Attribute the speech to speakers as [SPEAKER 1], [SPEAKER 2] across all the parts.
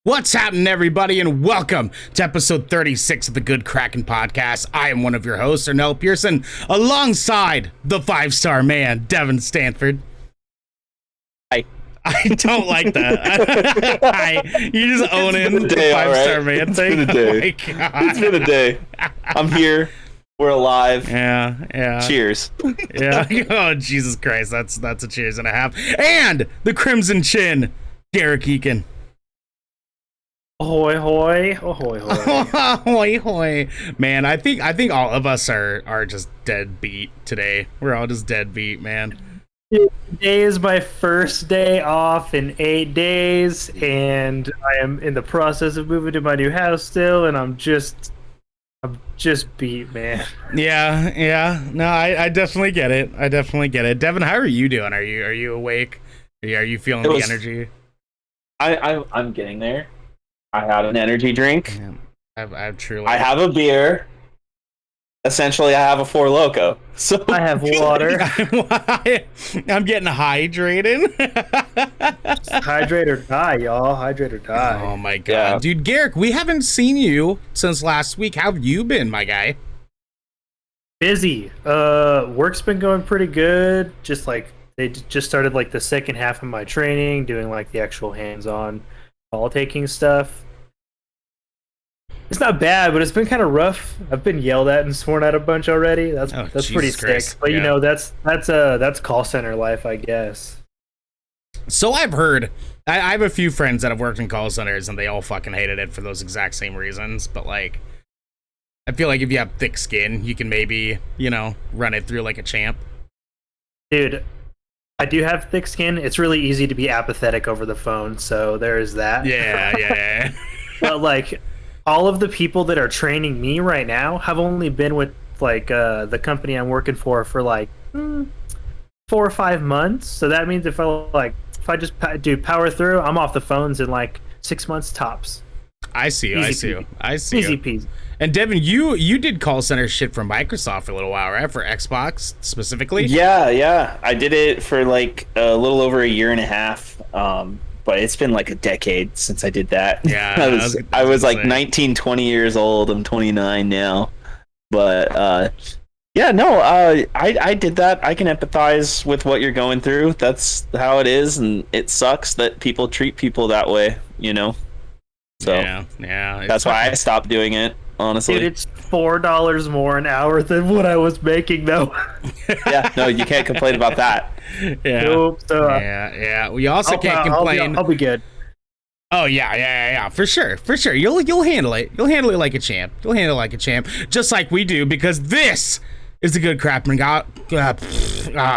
[SPEAKER 1] What's happening, everybody, and welcome to episode 36 of the Good Kraken podcast. I am one of your hosts, Ernell Pearson, alongside the five-star man, Devin Stanford.
[SPEAKER 2] Hi.
[SPEAKER 1] I don't like that. You just own in the five-star man thing.
[SPEAKER 2] It's been a day.
[SPEAKER 1] Oh my God.
[SPEAKER 2] It's been a day. I'm here. We're alive.
[SPEAKER 1] Yeah.
[SPEAKER 2] Cheers.
[SPEAKER 1] Yeah. Oh, Jesus Christ. That's a cheers and a half. And the Crimson Chin, Garrick Eakin.
[SPEAKER 3] Ahoy hoy, ahoy hoy.
[SPEAKER 1] Hoy hoy. Man, I think all of us are just dead beat today. We're all just dead beat, man.
[SPEAKER 3] Today is my first day off in 8 days, and I am in the process of moving to my new house still, and I'm just beat, man.
[SPEAKER 1] Yeah. No, I definitely get it. Devin, how are you doing? Are you awake? Are you feeling the energy?
[SPEAKER 2] I'm getting there. I had an energy drink.
[SPEAKER 1] Yeah, I've truly.
[SPEAKER 2] I have a beer. Essentially, I have a Four Loko. So
[SPEAKER 3] I have water.
[SPEAKER 1] I'm getting hydrated.
[SPEAKER 3] Hydrate or die, y'all. Hydrate or die.
[SPEAKER 1] Oh my God, Dude, Garrick, we haven't seen you since last week. How have you been, my guy?
[SPEAKER 3] Busy. Work's been going pretty good. Just like they just started like the second half of my training, doing like the actual hands-on ball taking stuff. It's not bad, but it's been kind of rough. I've been yelled at and sworn at a bunch already. That's pretty sick. But you know, that's call center life, I guess.
[SPEAKER 1] So I've heard. I have a few friends that have worked in call centers, and they all fucking hated it for those exact same reasons. But like, I feel like if you have thick skin, you can maybe, run it through like a champ.
[SPEAKER 3] Dude, I do have thick skin. It's really easy to be apathetic over the phone, so there is that.
[SPEAKER 1] Yeah.
[SPEAKER 3] But like, all of the people that are training me right now have only been with like the company I'm working for like 4 or 5 months. So that means if I just do power through, I'm off the phones in like 6 months tops.
[SPEAKER 1] I see you.
[SPEAKER 3] Easy peasy.
[SPEAKER 1] And Devin, you did call center shit for Microsoft for a little while, right? For Xbox specifically?
[SPEAKER 2] Yeah. I did it for like a little over a year and a half. But it's been like a decade since I did that.
[SPEAKER 1] Yeah.
[SPEAKER 2] I was like 19, 20 years old. I'm 29 now. But I did that. I can empathize with what you're going through. That's how it is, and it sucks that people treat people that way, So
[SPEAKER 1] yeah.
[SPEAKER 2] That's why I stopped doing it, honestly.
[SPEAKER 3] Dude, it's $4 more an hour than what I was making, though.
[SPEAKER 2] Yeah, no, you can't complain about that.
[SPEAKER 1] Yeah.
[SPEAKER 3] Nope, so,
[SPEAKER 1] Yeah. We also can't complain.
[SPEAKER 3] I'll be good.
[SPEAKER 1] Oh yeah, for sure. You'll handle it. You'll handle it like a champ. Just like we do, because this is the Good Kraken. Oh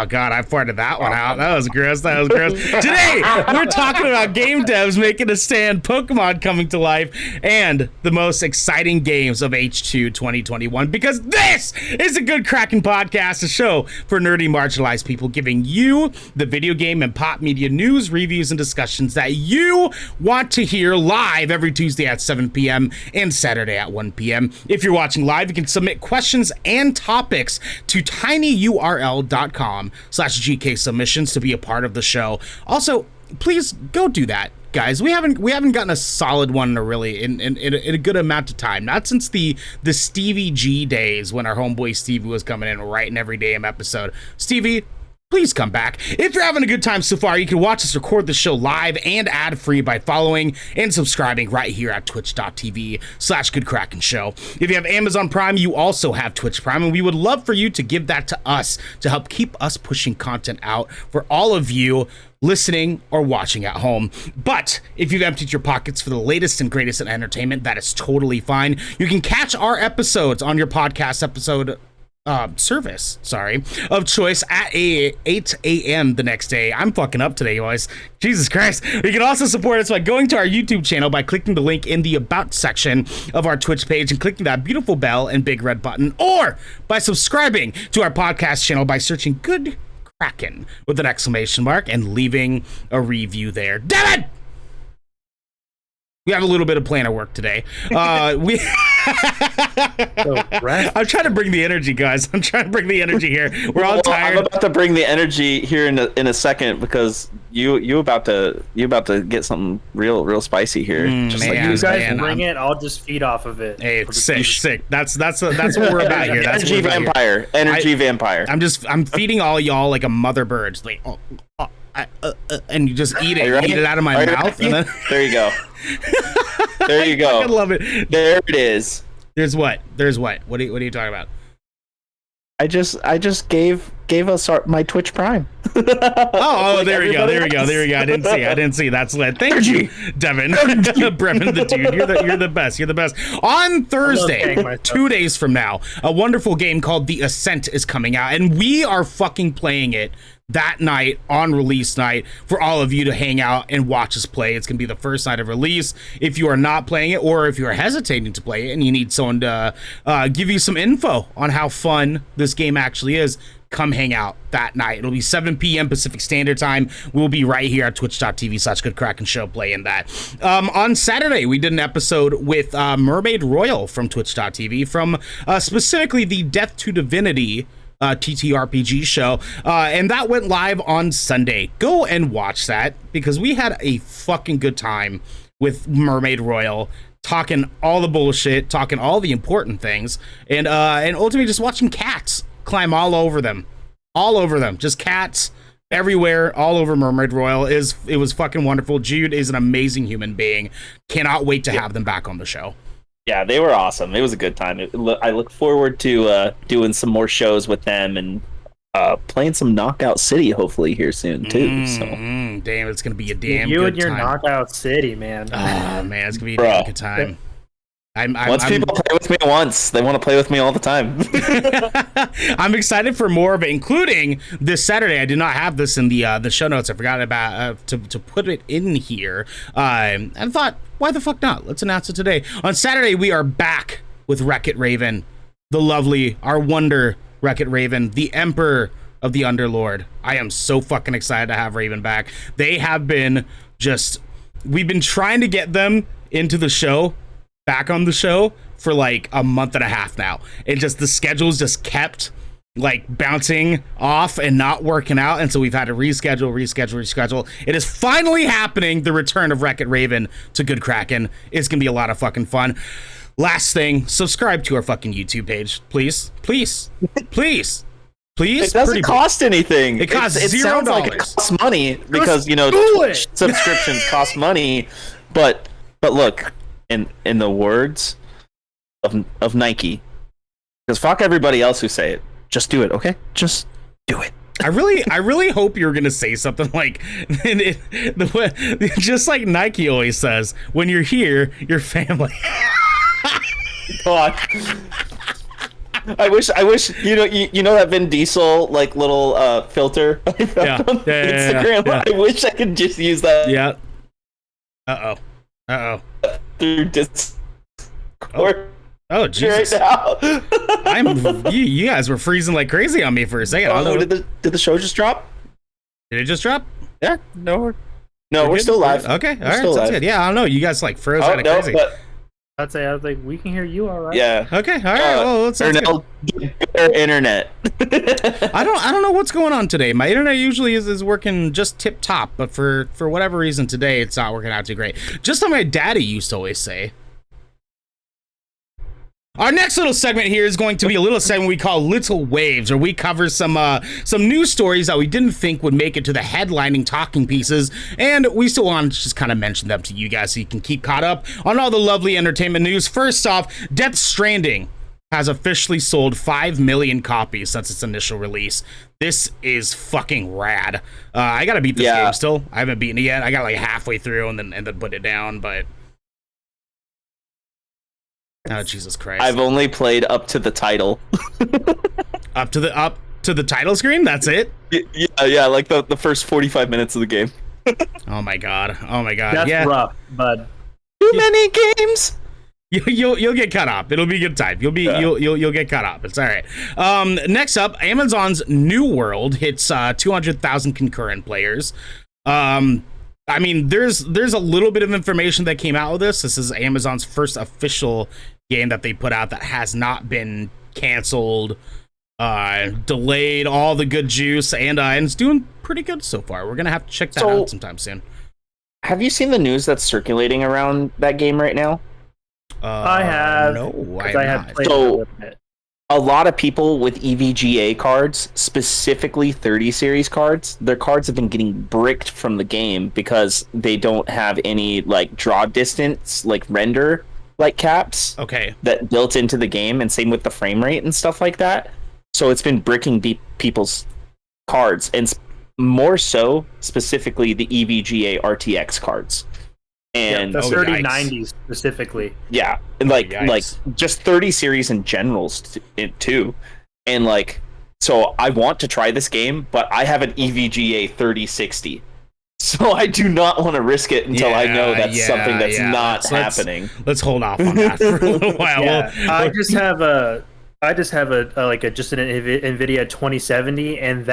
[SPEAKER 1] God, I farted that one out. That was gross. Today, we're talking about game devs making a stand, Pokemon coming to life, and the most exciting games of H2 2021, because this is the Good Kraken podcast, a show for nerdy marginalized people, giving you the video game and pop media news, reviews, and discussions that you want to hear live every Tuesday at 7 p.m. and Saturday at 1 p.m. If you're watching live, you can submit questions and topics to tinyurl.com/GK submissions to be a part of the show. Also, please go do that, guys. We haven't gotten a solid one in a good amount of time. Not since the Stevie G days when our homeboy Stevie was coming in writing every damn episode. Stevie, please come back. If you're having a good time so far, you can watch us record the show live and ad-free by following and subscribing right here at twitch.tv/GoodKrakenShow. If you have Amazon Prime, you also have Twitch Prime, and we would love for you to give that to us to help keep us pushing content out for all of you listening or watching at home. But if you've emptied your pockets for the latest and greatest in entertainment, that is totally fine. You can catch our episodes on your podcast episode service of choice at 8 a.m. the next day. I'm fucking up today, guys. Jesus Christ. You can also support us by going to our YouTube channel by clicking the link in the About section of our Twitch page and clicking that beautiful bell and big red button, or by subscribing to our podcast channel by searching Good Kraken with an exclamation mark and leaving a review there. Damn it! We have a little bit of planner work today. I'm trying to bring the energy, guys. We're all tired.
[SPEAKER 2] I'm about to bring the energy here in a second, because you about to get something real spicy here. Just
[SPEAKER 1] man,
[SPEAKER 2] like
[SPEAKER 3] You guys
[SPEAKER 1] man,
[SPEAKER 3] bring it. I'll just feed off of it.
[SPEAKER 1] Hey, it's sick. That's what we're about here. That's what
[SPEAKER 2] energy
[SPEAKER 1] we're about here.
[SPEAKER 2] energy vampire.
[SPEAKER 1] I'm feeding all y'all like a mother bird. It's like, and you just eat it out of my mouth. And then...
[SPEAKER 2] There you go. There you go.
[SPEAKER 1] I love it.
[SPEAKER 2] There it is.
[SPEAKER 1] There's what? What are you talking about?
[SPEAKER 2] I just gave us my Twitch Prime.
[SPEAKER 1] Oh, there we go. I didn't see. That's lit. Thank you, Devin. Brevin, the dude. You're the best. You're the best. On Thursday, 2 days from now, a wonderful game called The Ascent is coming out, and we are fucking playing it that night on release night for all of you to hang out and watch us play. It's gonna be the first night of release. If you are not playing it, or if you are hesitating to play it and you need someone to give you some info on how fun this game actually is, come hang out that night. It'll be 7 p.m. Pacific Standard Time. We'll be right here at twitch.tv/GoodKraken Show playing that. On Saturday, we did an episode with MermaidRoyal from twitch.tv from specifically the Death to Divinity TTRPG show, and that went live on Sunday. Go and watch that, because we had a fucking good time with MermaidRoyal, talking all the bullshit, talking all the important things, and ultimately just watching cats climb all over them, just cats everywhere, all over MermaidRoyal. It was fucking wonderful. Jude is an amazing human being. Cannot wait to have them back on the show.
[SPEAKER 2] Yeah, they were awesome. It was a good time. I look forward to doing some more shows with them and playing some Knockout City hopefully here soon too. So
[SPEAKER 1] damn, it's gonna be a damn
[SPEAKER 3] you
[SPEAKER 1] good
[SPEAKER 3] and your
[SPEAKER 1] time.
[SPEAKER 3] Knockout City, man.
[SPEAKER 1] Oh man, it's gonna be a damn good time.
[SPEAKER 2] Once people play with me once, they want to play with me all the time.
[SPEAKER 1] I'm excited for more of it, including this Saturday. I did not have this in the show notes. I forgot about to put it in here. And thought, why the fuck not? Let's announce it today. On Saturday, we are back with Wreck-It Raven, the lovely, our wonder Wreck-It Raven, the Emperor of the Underlord. I am so fucking excited to have Raven back. They have been we've been trying to get them into the show, back on the show, for like a month and a half now. It just, the schedules just kept like bouncing off and not working out, and so we've had to reschedule. It is finally happening. The return of Wreck-It Raven to Good Kraken is gonna be a lot of fucking fun. Last thing, subscribe to our fucking YouTube page, please.
[SPEAKER 2] It doesn't cost anything.
[SPEAKER 1] It costs $0.
[SPEAKER 2] It sounds like it costs money because Twitch subscriptions cost money, but look, in the words of Nike, because fuck everybody else who say it, just do it, okay? Just do it.
[SPEAKER 1] I really hope you're gonna say something like, just like Nike always says, when you're here, you're family.
[SPEAKER 2] God. I wish you know that Vin Diesel like little filter on Instagram. Yeah. I wish I could just use that.
[SPEAKER 1] Yeah. Uh-oh.
[SPEAKER 2] Through Discord.
[SPEAKER 1] Oh Jesus!
[SPEAKER 2] Right now.
[SPEAKER 1] You guys were freezing like crazy on me for a second.
[SPEAKER 2] Oh, did the show just drop?
[SPEAKER 1] Did it just drop?
[SPEAKER 2] Yeah. No, we're still live.
[SPEAKER 1] Okay, all right, sounds good. Yeah, I don't know. You guys like froze out of crazy.
[SPEAKER 2] But
[SPEAKER 3] I was like, we can hear you all right.
[SPEAKER 2] Yeah.
[SPEAKER 1] Okay. All right. Well, let's
[SPEAKER 2] Ernell, better internet.
[SPEAKER 1] I don't know what's going on today. My internet usually is working just tip top, but for whatever reason today it's not working out too great. Just like my daddy used to always say. Our next little segment here is going to be a little segment we call Little Waves, where we cover some news stories that we didn't think would make it to the headlining talking pieces, and we still want to just kind of mention them to you guys so you can keep caught up on all the lovely entertainment news. First off, Death Stranding has officially sold 5 million copies since its initial release. This is fucking rad. I gotta beat this game still. I haven't beaten it yet. I got like halfway through and then put it down, but... Oh Jesus Christ!
[SPEAKER 2] I've only played up to the title.
[SPEAKER 1] up to the title screen. That's it.
[SPEAKER 2] Yeah, like the first 45 minutes of the game.
[SPEAKER 1] Oh my god!
[SPEAKER 3] That's rough, bud.
[SPEAKER 2] Too many games.
[SPEAKER 1] You'll get caught up. It'll be a good time. You'll get caught up. It's all right. Next up, Amazon's New World hits 200,000 concurrent players. I mean, there's a little bit of information that came out of this. This is Amazon's first official game that they put out that has not been canceled, delayed, all the good juice, and it's doing pretty good so far. We're gonna have to check that
[SPEAKER 2] So-
[SPEAKER 1] out sometime soon.
[SPEAKER 2] Have you seen the news that's circulating around that game right now?
[SPEAKER 3] I have.
[SPEAKER 1] No, I
[SPEAKER 3] 'cause
[SPEAKER 1] have
[SPEAKER 3] I have
[SPEAKER 1] not.
[SPEAKER 3] played
[SPEAKER 2] So-
[SPEAKER 3] a little bit.
[SPEAKER 2] A lot of people with EVGA cards, specifically 30 series cards, their cards have been getting bricked from the game because they don't have any like draw distance, like render like caps
[SPEAKER 1] Okay.
[SPEAKER 2] that built into the game, and same with the frame rate and stuff like that. So it's been bricking people's cards, and more so specifically the EVGA RTX cards. And
[SPEAKER 3] The
[SPEAKER 1] Oh,
[SPEAKER 3] 3090s specifically.
[SPEAKER 2] yeah, and like
[SPEAKER 1] Yikes.
[SPEAKER 2] just 30 series in general too, and like so I want to try this game, but I have an EVGA 3060, so I do not want to risk it until I know that's something that's not happening.
[SPEAKER 1] Let's hold off on that for a little while.
[SPEAKER 3] Yeah,
[SPEAKER 1] We'll-
[SPEAKER 3] I just have an NVIDIA 2070, and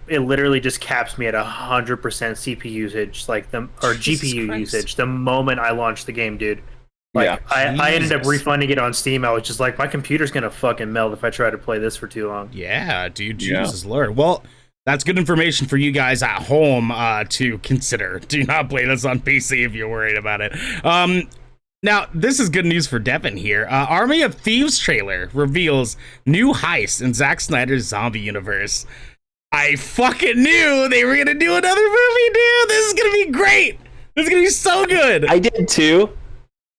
[SPEAKER 3] it literally just caps me at 100% CPU usage, or
[SPEAKER 1] Jesus
[SPEAKER 3] GPU
[SPEAKER 1] Christ.
[SPEAKER 3] usage. The moment I launched the game, dude. Like I ended up
[SPEAKER 1] Jesus.
[SPEAKER 3] refunding it on Steam. I was just like, my computer's gonna fucking melt if I try to play this for too long.
[SPEAKER 1] Yeah, dude,
[SPEAKER 2] Yeah.
[SPEAKER 1] Jesus Lord. Well, that's good information for you guys at home to consider. Do not play this on PC if you're worried about it. Now, this is good news for Devin here. Army of Thieves trailer reveals new heist in Zack Snyder's zombie universe. I fucking knew they were gonna do another movie, dude. This is gonna be great. This is gonna be so good.
[SPEAKER 2] I did too,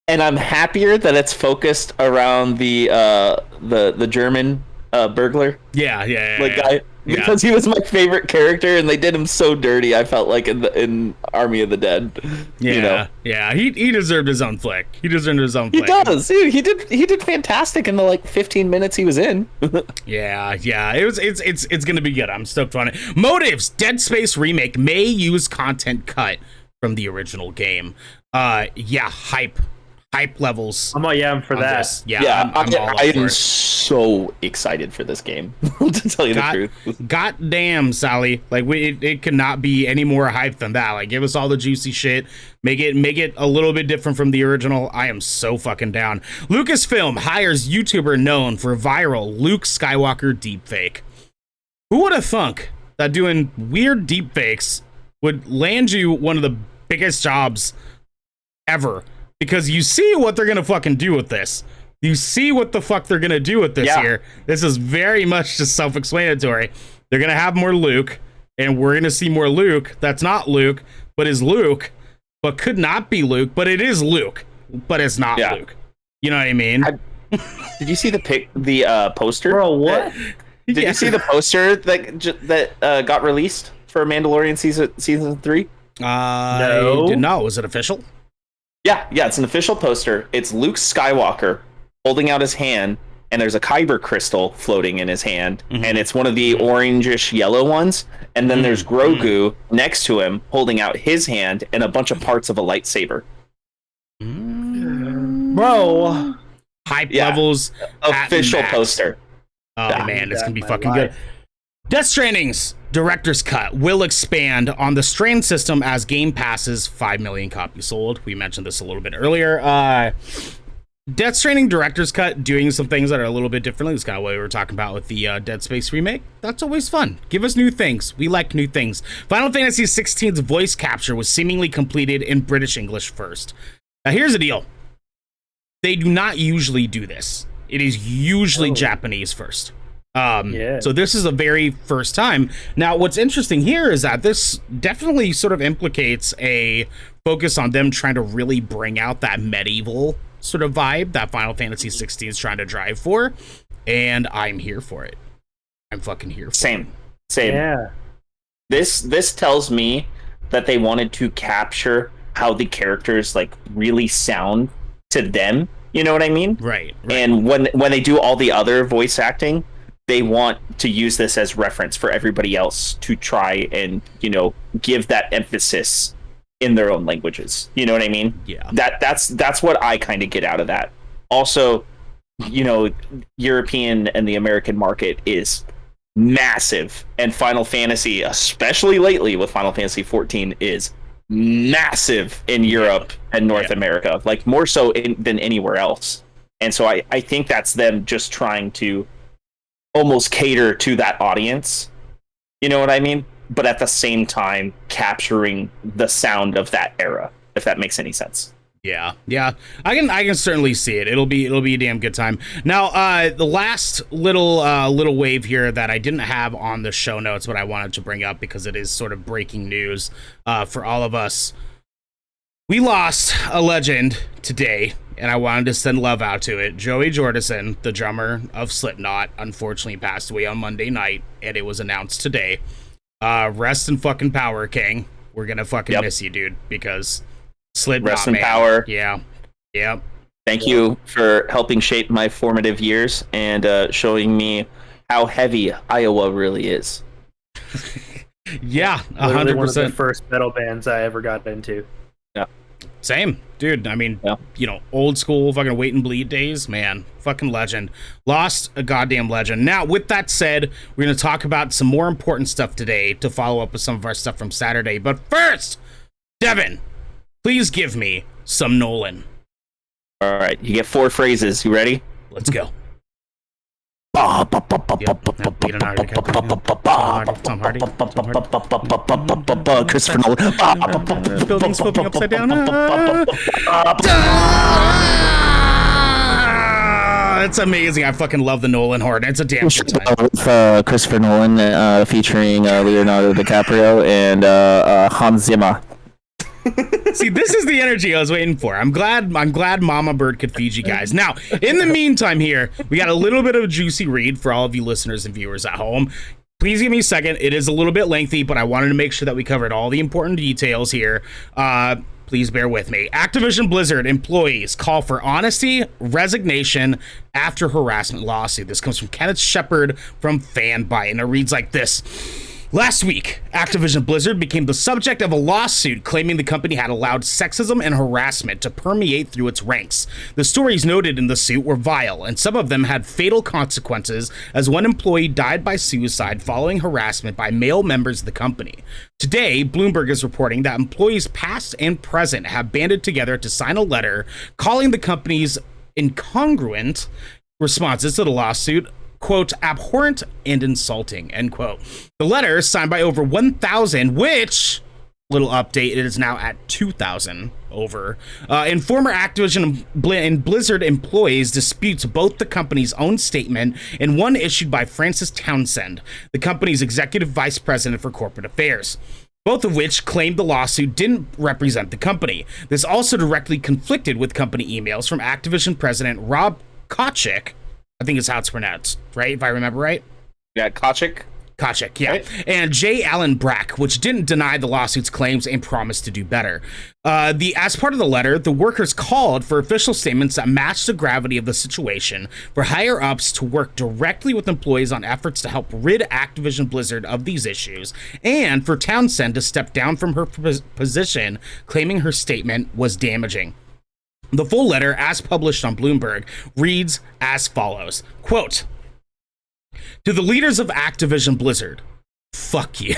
[SPEAKER 2] and I'm happier that it's focused around the German burglar
[SPEAKER 1] yeah.
[SPEAKER 2] guy, because he was my favorite character, and they did him so dirty. I felt like in Army of the Dead.
[SPEAKER 1] Yeah,
[SPEAKER 2] You know?
[SPEAKER 1] yeah. He deserved his own flick. He deserved his own
[SPEAKER 2] He
[SPEAKER 1] flick.
[SPEAKER 2] does, dude. He did fantastic in the like 15 minutes he was in.
[SPEAKER 1] Yeah. It's gonna be good. I'm stoked on it. Motives Dead Space remake may use content cut from the original game. Hype levels.
[SPEAKER 3] I'm for
[SPEAKER 1] on
[SPEAKER 3] that.
[SPEAKER 1] this. Yeah,
[SPEAKER 2] Yeah,
[SPEAKER 1] I'm all up
[SPEAKER 2] I
[SPEAKER 1] for
[SPEAKER 2] am
[SPEAKER 1] it.
[SPEAKER 2] so excited for this game. To tell you the truth.
[SPEAKER 1] God damn, Sally. Like it could not be any more hype than that. Like give us all the juicy shit. Make it a little bit different from the original. I am so fucking down. Lucasfilm hires YouTuber known for viral Luke Skywalker deepfake. Who would have thunk that doing weird deepfakes would land you one of the biggest jobs ever? Because you see what they're gonna fucking do with this. You see what the fuck they're gonna do with this here. This is very much just self-explanatory. They're gonna have more Luke, and we're gonna see more Luke that's not Luke, but is Luke, but could not be Luke, but it is Luke, but it's not Luke. You know what I mean?
[SPEAKER 2] Did you see the poster?
[SPEAKER 3] Bro, what?
[SPEAKER 2] Did you see the poster that got released for Mandalorian season 3?
[SPEAKER 1] I did not. Was it official?
[SPEAKER 2] Yeah, it's an official poster. It's Luke Skywalker holding out his hand, and there's a kyber crystal floating in his hand, and it's one of the orangish yellow ones. And then there's Grogu next to him holding out his hand and a bunch of parts of a lightsaber.
[SPEAKER 3] Bro.
[SPEAKER 1] Hype levels. at
[SPEAKER 2] Official
[SPEAKER 1] max.
[SPEAKER 2] poster.
[SPEAKER 1] Oh
[SPEAKER 2] Yeah.
[SPEAKER 1] man, it's gonna be
[SPEAKER 3] My
[SPEAKER 1] fucking
[SPEAKER 3] life.
[SPEAKER 1] good. Death Stranding's director's cut will expand on the Strand system as Game Pass's 5 million copies sold. We mentioned this a little bit earlier. Death Stranding director's cut doing some things that are a little bit differently. It's kind of what we were talking about with the Dead Space remake. That's always fun. Give us new things. We like new things. Final Fantasy XVI's voice capture was seemingly completed in British English first. Now here's the deal. They do not usually do this. It is usually Japanese first. So this is the very first time. Now, what's interesting here is that this definitely sort of implicates a focus on them trying to really bring out that medieval sort of vibe that Final Fantasy XVI is trying to drive for, and I'm here for it. I'm fucking here for it.
[SPEAKER 2] Same.
[SPEAKER 3] Yeah.
[SPEAKER 2] This tells me that they wanted to capture how the characters like really sound to them. You know what I mean?
[SPEAKER 1] Right.
[SPEAKER 2] And when they do all the other voice acting, they want to use this as reference for everybody else to try and, give that emphasis in their own languages. You know what I mean?
[SPEAKER 1] Yeah.
[SPEAKER 2] That's what I kind of get out of that. Also, European and the American market is massive, and Final Fantasy, especially lately with Final Fantasy 14, is massive in Europe and North America, like more so than anywhere else. And so I think that's them just trying to almost cater to that audience. You know what I mean? but at the same time capturing the sound of that era, if that makes any sense.
[SPEAKER 1] Yeah, I can certainly see it. It'll be a damn good time. Now, the last little wave here that I didn't have on the show notes, but I wanted to bring up because it is sort of breaking news for all of us. We lost a legend today, and I wanted to send love out to it. Joey Jordison, the drummer of Slipknot, unfortunately passed away on Monday night, and it was announced today. Rest in fucking power, King. We're gonna fucking miss you, dude, because Slipknot,
[SPEAKER 2] rest in
[SPEAKER 1] man.
[SPEAKER 2] power.
[SPEAKER 1] Yeah.
[SPEAKER 2] Thank you for helping shape my formative years and showing me how heavy Iowa really is.
[SPEAKER 1] Yeah, 100%.
[SPEAKER 3] One of the first metal bands I ever got into.
[SPEAKER 2] Yeah.
[SPEAKER 1] Same, dude. I mean, old school fucking Wait and Bleed days, man. Fucking legend. Lost a goddamn legend. Now, with that said, we're going to talk about some more important stuff today to follow up with some of our stuff from Saturday. But first, Devin, please give me some Nolan.
[SPEAKER 2] All right, you get 4 phrases. You ready?
[SPEAKER 1] Let's go.
[SPEAKER 2] Christopher Nolan.
[SPEAKER 1] Buildings flipping upside down. It's amazing. I fucking love the Nolan horn. It's a damn good time.
[SPEAKER 2] With Christopher Nolan featuring Leonardo DiCaprio and Hans Zimmer.
[SPEAKER 1] See, this is the energy I was waiting for. I'm glad Mama Bird could feed you guys. Now, in the meantime here, we got a little bit of a juicy read for all of you listeners and viewers at home. Please give me a second. It is a little bit lengthy, but I wanted to make sure that we covered all the important details here. Please bear with me. Activision-Blizzard employees call for honesty, resignation after harassment lawsuit. This comes from Kenneth Shepard from Fanbyte, and it reads like this. Last week, Activision-Blizzard became the subject of a lawsuit claiming the company had allowed sexism and harassment to permeate through its ranks. The stories noted in the suit were vile, and some of them had fatal consequences, as one employee died by suicide following harassment by male members of the company. Today, Bloomberg is reporting that employees past and present have banded together to sign a letter calling the company's incongruent responses to the lawsuit quote, abhorrent and insulting, end quote. The letter, signed by over 1,000, which, little update, it is now at 2,000 over, and former Activision and Blizzard employees disputes both the company's own statement and one issued by Frances Townsend, the company's executive vice president for corporate affairs, both of which claimed the lawsuit didn't represent the company. This also directly conflicted with company emails from Activision president Rob Kotick, I think is how it's pronounced, right? If I remember right.
[SPEAKER 2] Yeah, Kotick,
[SPEAKER 1] yeah. Right. And J. Allen Brack, which didn't deny the lawsuit's claims and promised to do better. As part of the letter, the workers called for official statements that matched the gravity of the situation, for higher-ups to work directly with employees on efforts to help rid Activision Blizzard of these issues, and for Townsend to step down from her position, claiming her statement was damaging. The full letter, as published on Bloomberg, reads as follows, quote, to the leaders of Activision Blizzard, fuck you.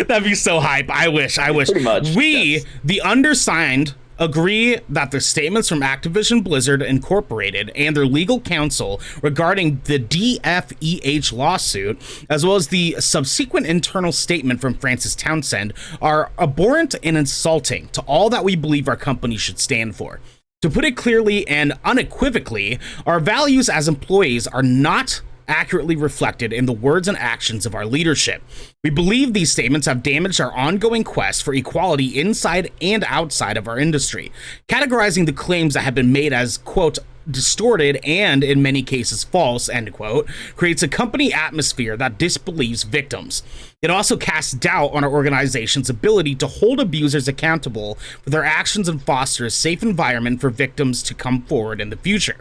[SPEAKER 1] That'd be so hype. I wish.
[SPEAKER 2] Pretty much,
[SPEAKER 1] we,
[SPEAKER 2] yes.
[SPEAKER 1] the undersigned, agree that the statements from Activision Blizzard Incorporated and their legal counsel regarding the DFEH lawsuit, as well as the subsequent internal statement from Frances Townsend, are abhorrent and insulting to all that we believe our company should stand for. To put it clearly and unequivocally, our values as employees are not accurately reflected in the words and actions of our leadership. We believe these statements have damaged our ongoing quest for equality inside and outside of our industry, categorizing the claims that have been made as, quote, distorted and, in many cases, false, end quote, creates a company atmosphere that disbelieves victims. It also casts doubt on our organization's ability to hold abusers accountable for their actions and foster a safe environment for victims to come forward in the future.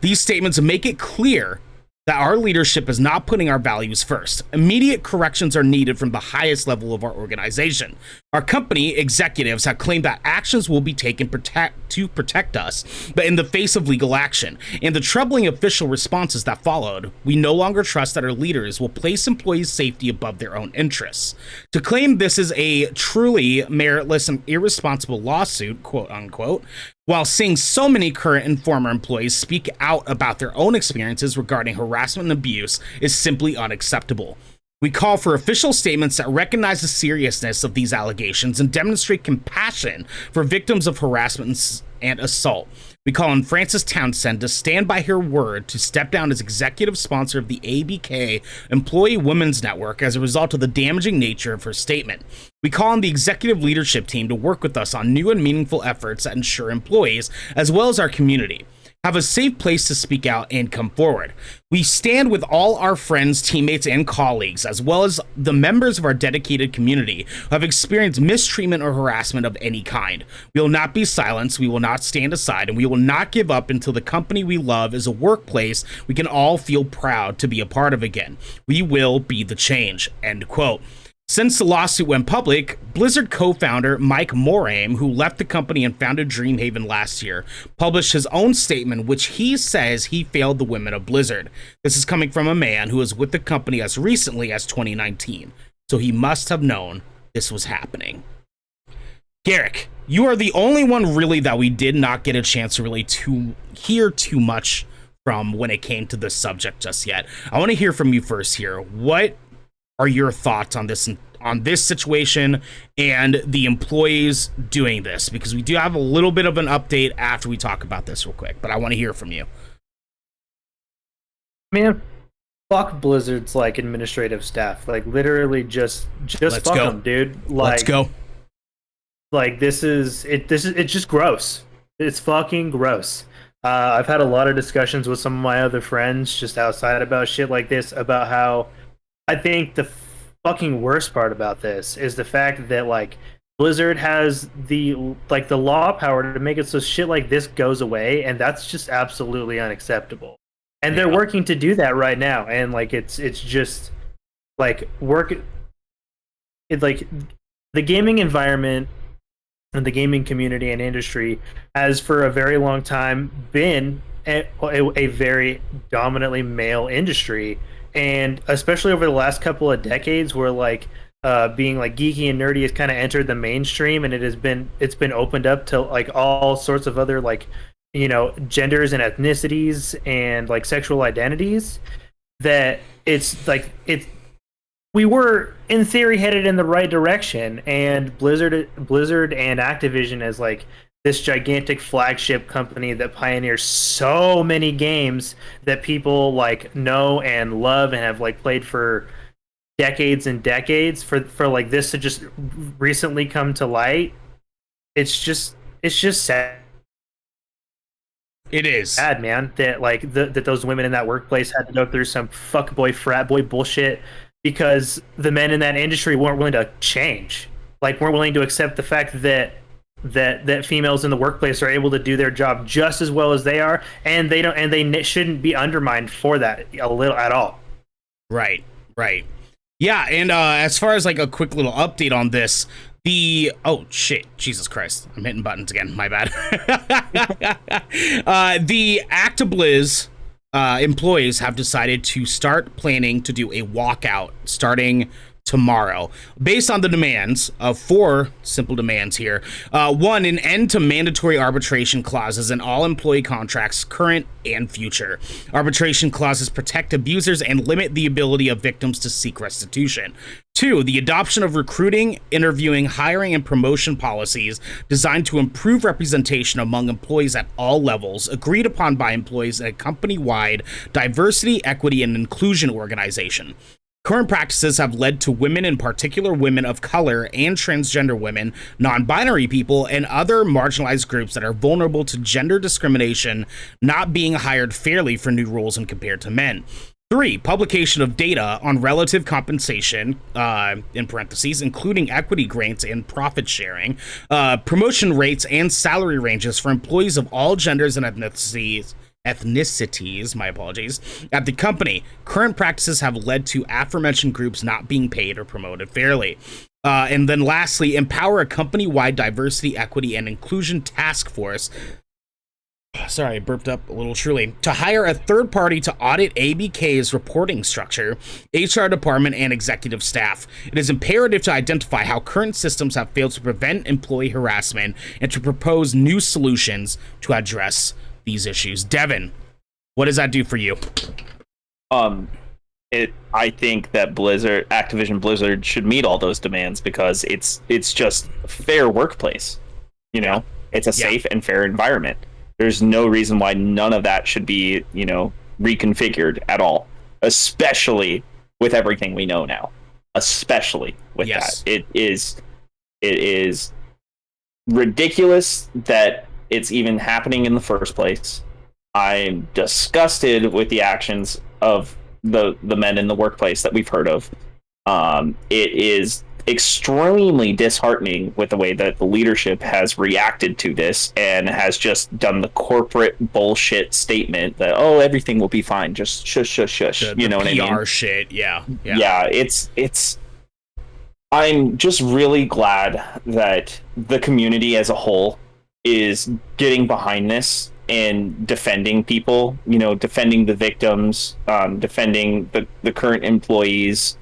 [SPEAKER 1] These statements make it clear that our leadership is not putting our values first. Immediate corrections are needed from the highest level of our organization. Our company executives have claimed that actions will be taken to protect us, but in the face of legal action and the troubling official responses that followed, we no longer trust that our leaders will place employees' safety above their own interests. To claim this is a truly meritless and irresponsible lawsuit, quote unquote, while seeing so many current and former employees speak out about their own experiences regarding harassment and abuse, is simply unacceptable. We call for official statements that recognize the seriousness of these allegations and demonstrate compassion for victims of harassment and assault. We call on Frances Townsend to stand by her word to step down as executive sponsor of the ABK Employee Women's Network as a result of the damaging nature of her statement. We call on the executive leadership team to work with us on new and meaningful efforts that ensure employees, as well as our community, have a safe place to speak out and come forward. We stand with all our friends, teammates, and colleagues, as well as the members of our dedicated community who have experienced mistreatment or harassment of any kind. We will not be silenced, we will not stand aside, and we will not give up until the company we love is a workplace we can all feel proud to be a part of again. We will be the change, end quote. Since the lawsuit went public, Blizzard co-founder Mike Morhaime, who left the company and founded Dreamhaven last year, published his own statement, which he says he failed the women of Blizzard. This is coming from a man who was with the company as recently as 2019, so he must have known this was happening. Garrick, you are the only one really that we did not get a chance to really hear too much from when it came to this subject just yet. I want to hear from you first here. What are your thoughts on this situation and the employees doing this? Because we do have a little bit of an update after we talk about this real quick, but I want to hear from you.
[SPEAKER 3] Man, fuck Blizzard's like administrative staff. Like literally just
[SPEAKER 1] Let's
[SPEAKER 3] fuck
[SPEAKER 1] go.
[SPEAKER 3] them, dude. Like,
[SPEAKER 1] Let's go.
[SPEAKER 3] Like it's just gross. It's fucking gross. I've had a lot of discussions with some of my other friends just outside about shit like this, about how I think the fucking worst part about this is the fact that like Blizzard has the law power to make it so shit like this goes away, and that's just absolutely unacceptable. And they're working to do that right now, and like it's just like it's like the gaming environment and the gaming community and industry has for a very long time been a very dominantly male industry. And especially over the last couple of decades, where like being like geeky and nerdy has kind of entered the mainstream, and it's been opened up to like all sorts of other like, you know, genders and ethnicities and like sexual identities, that we were in theory headed in the right direction. And Blizzard and Activision as like this gigantic flagship company that pioneers so many games that people like know and love and have like played for decades and decades, for like this to just recently come to light, it's just sad.
[SPEAKER 1] It is
[SPEAKER 3] sad, man, that like that those women in that workplace had to go through some fuckboy frat boy bullshit because the men in that industry weren't willing to change, like weren't willing to accept the fact that females in the workplace are able to do their job just as well as they are, and they shouldn't be undermined for that at all.
[SPEAKER 1] Right. Yeah, and as far as like a quick little update on this, oh shit, Jesus Christ, I'm hitting buttons again, my bad. The ActiBlizz employees have decided to start planning to do a walkout starting tomorrow, based on the demands of 4 simple demands here. 1, an end to mandatory arbitration clauses in all employee contracts, current and future. Arbitration clauses protect abusers and limit the ability of victims to seek restitution. 2, the adoption of recruiting, interviewing, hiring, and promotion policies designed to improve representation among employees at all levels, agreed upon by employees in a company-wide diversity, equity, and inclusion organization. Current practices have led to women, in particular women of color and transgender women, non-binary people, and other marginalized groups that are vulnerable to gender discrimination, not being hired fairly for new roles and compared to men. 3, publication of data on relative compensation, in parentheses, including equity grants and profit sharing, promotion rates and salary ranges for employees of all genders and ethnicities, my apologies, at the company. Current practices have led to aforementioned groups not being paid or promoted fairly. And then lastly, empower a company-wide diversity, equity, and inclusion task force. Sorry, I burped up a little truly. To hire a third party to audit ABK's reporting structure, HR department, and executive staff. It is imperative to identify how current systems have failed to prevent employee harassment and to propose new solutions to address these issues. Devin, what does that do for you?
[SPEAKER 2] I think that Activision-Blizzard should meet all those demands because it's just a fair workplace. You know, it's a safe and fair environment. There's no reason why none of that should be, reconfigured at all, especially with everything we know now. Especially with that. It is ridiculous that it's even happening in the first place. I'm disgusted with the actions of the men in the workplace that we've heard of. It is extremely disheartening with the way that the leadership has reacted to this and has just done the corporate bullshit statement that everything will be fine, just shush. You know what I mean?
[SPEAKER 1] PR shit. Yeah.
[SPEAKER 2] It's I'm just really glad that the community as a whole is getting behind this and defending people, defending the victims, defending the current employees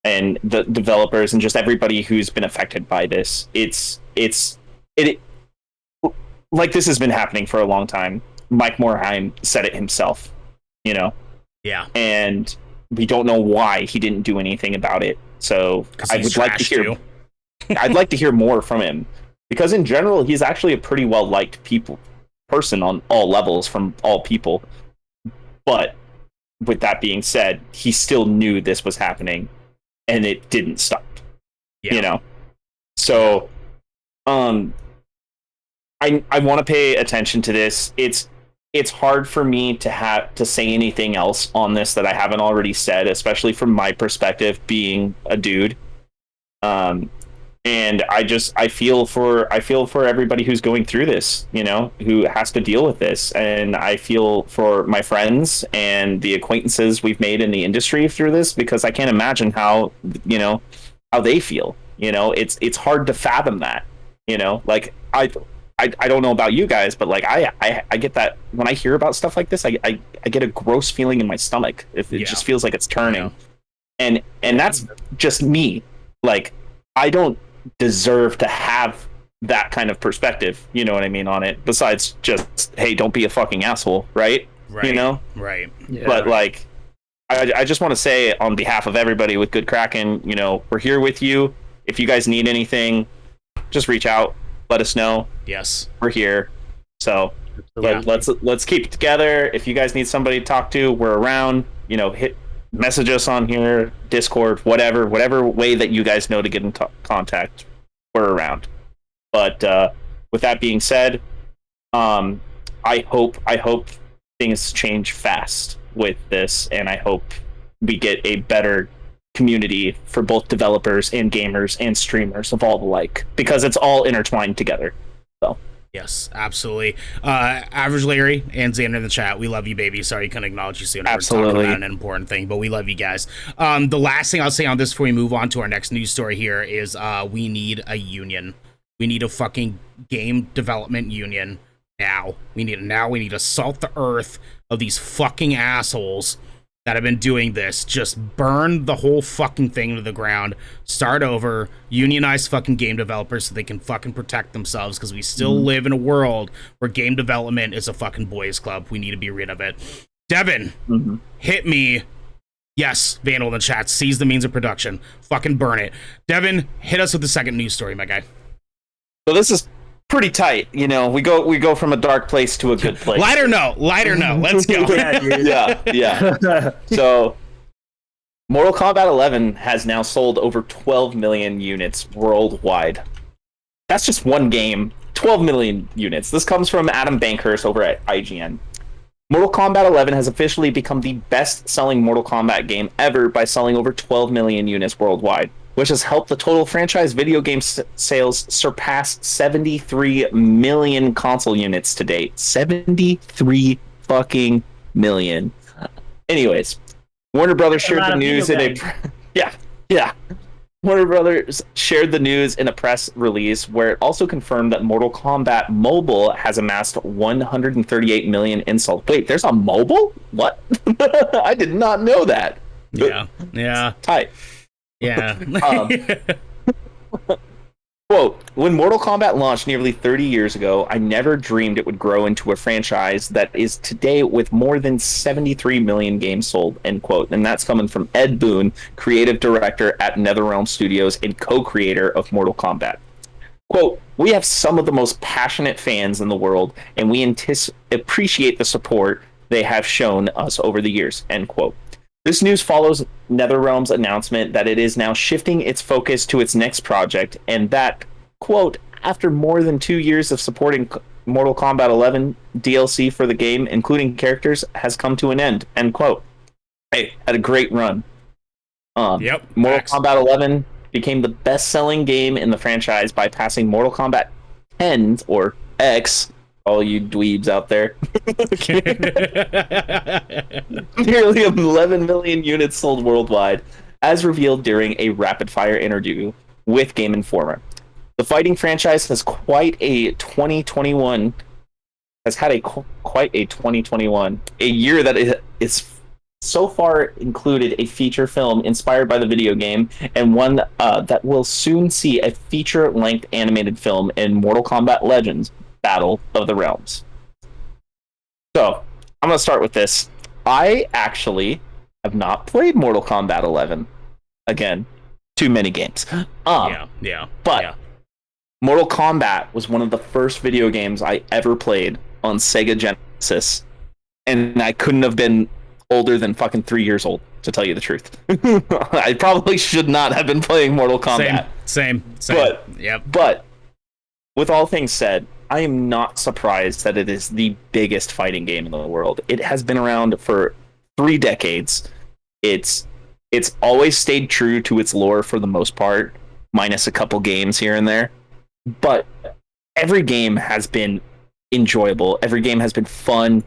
[SPEAKER 2] and the developers and just everybody who's been affected by this. It like this has been happening for a long time. Mike Morhaime said it himself, Yeah. And we don't know why he didn't do anything about it. So I would like to hear I'd like to hear more from him because in general he's actually a pretty well liked person on all levels from all people. But with that being said, he still knew this was happening and it didn't stop. So I want to pay attention to this. It's hard for me to say anything else on this that I haven't already said, especially from my perspective being a dude. And I feel for everybody who's going through this, who has to deal with this. And I feel for my friends and the acquaintances we've made in the industry through this, because I can't imagine how they feel. It's hard to fathom that, like I don't know about you guys, but like I get that when I hear about stuff like this, I get a gross feeling in my stomach. If it just feels like it's turning. And that's just me. Like, I don't deserve to have that kind of perspective, you know what I mean, on it, besides just, hey, don't be a fucking asshole, right? Right.
[SPEAKER 1] Yeah.
[SPEAKER 2] But like I just want to say on behalf of everybody with Good Kraken, we're here with you. If you guys need anything, just reach out, let us know.
[SPEAKER 1] Yes,
[SPEAKER 2] we're here. So let's keep it together. If you guys need somebody to talk to, we're around. Message us on here, Discord, whatever way that you guys know to get in contact, we're around. But with that being said, I hope things change fast with this, and I hope we get a better community for both developers and gamers and streamers of all the like, because it's all intertwined together. So.
[SPEAKER 1] Yes, absolutely. Average Larry and Xander in the chat, we love you, baby. Sorry you couldn't acknowledge you sooner.
[SPEAKER 2] Absolutely.
[SPEAKER 1] We're talking about an important thing, but we love you guys. The last thing I'll say on this before we move on to our next news story here is we need a union. We need a fucking game development union now. We need to salt the earth of these fucking assholes that have been doing this. Just burn the whole fucking thing into the ground, start over, unionize fucking game developers so they can fucking protect themselves, because we still live in a world where game development is a fucking boys club. We need to be rid of it. Devin, hit me. Yes, Vandal in the chat, seize the means of production. Fucking burn it. Devin, hit us with the second news story, my guy.
[SPEAKER 2] So this is pretty tight, we go from a dark place to a good place.
[SPEAKER 1] Lighter note, let's go.
[SPEAKER 2] Yeah. So Mortal Kombat 11 has now sold over 12 million units worldwide. That's just one game. 12 million units. This comes from Adam Bankhurst over at IGN. Mortal Kombat 11 has officially become the best-selling Mortal Kombat game ever by selling over 12 million units worldwide, which has helped the total franchise video game sales surpass 73 million console units to date. 73 fucking million. Anyways, Warner Brothers shared the news in a Warner Brothers shared the news in a press release where it also confirmed that Mortal Kombat Mobile has amassed 138 million installs. Wait, there's a mobile? What? I did not know that.
[SPEAKER 1] Yeah.
[SPEAKER 2] Tight.
[SPEAKER 1] Yeah.
[SPEAKER 2] Quote, when Mortal Kombat launched nearly 30 years ago, I never dreamed it would grow into a franchise that is today with more than 73 million games sold, end quote. And that's coming from Ed Boon, creative director at NetherRealm Studios and co-creator of Mortal Kombat. Quote, we have some of the most passionate fans in the world, and we appreciate the support they have shown us over the years, end quote. This news follows NetherRealm's announcement that it is now shifting its focus to its next project, and that, quote, after more than 2 years of supporting Mortal Kombat 11 DLC for the game, including characters, has come to an end, end quote. Hey, had a great run. Mortal Kombat 11 became the best-selling game in the franchise by passing Mortal Kombat 10, or X, all you dweebs out there. Nearly 11 million units sold worldwide, as revealed during a rapid-fire interview with Game Informer. The fighting franchise has quite a 2021. Has had quite a 2021, a year that is so far included a feature film inspired by the video game, and one that will soon see a feature-length animated film in Mortal Kombat Legends: Battle of the Realms. So, I'm going to start with this. I actually have not played Mortal Kombat 11. Again, too many games. But Mortal Kombat was one of the first video games I ever played on Sega Genesis, and I couldn't have been older than fucking 3 years old, to tell you the truth. I probably should not have been playing Mortal Kombat.
[SPEAKER 1] Same.
[SPEAKER 2] But with all things said, I am not surprised that it is the biggest fighting game in the world. It has been around for 3 decades. It's always stayed true to its lore for the most part, minus a couple games here and there. But every game has been enjoyable. Every game has been fun.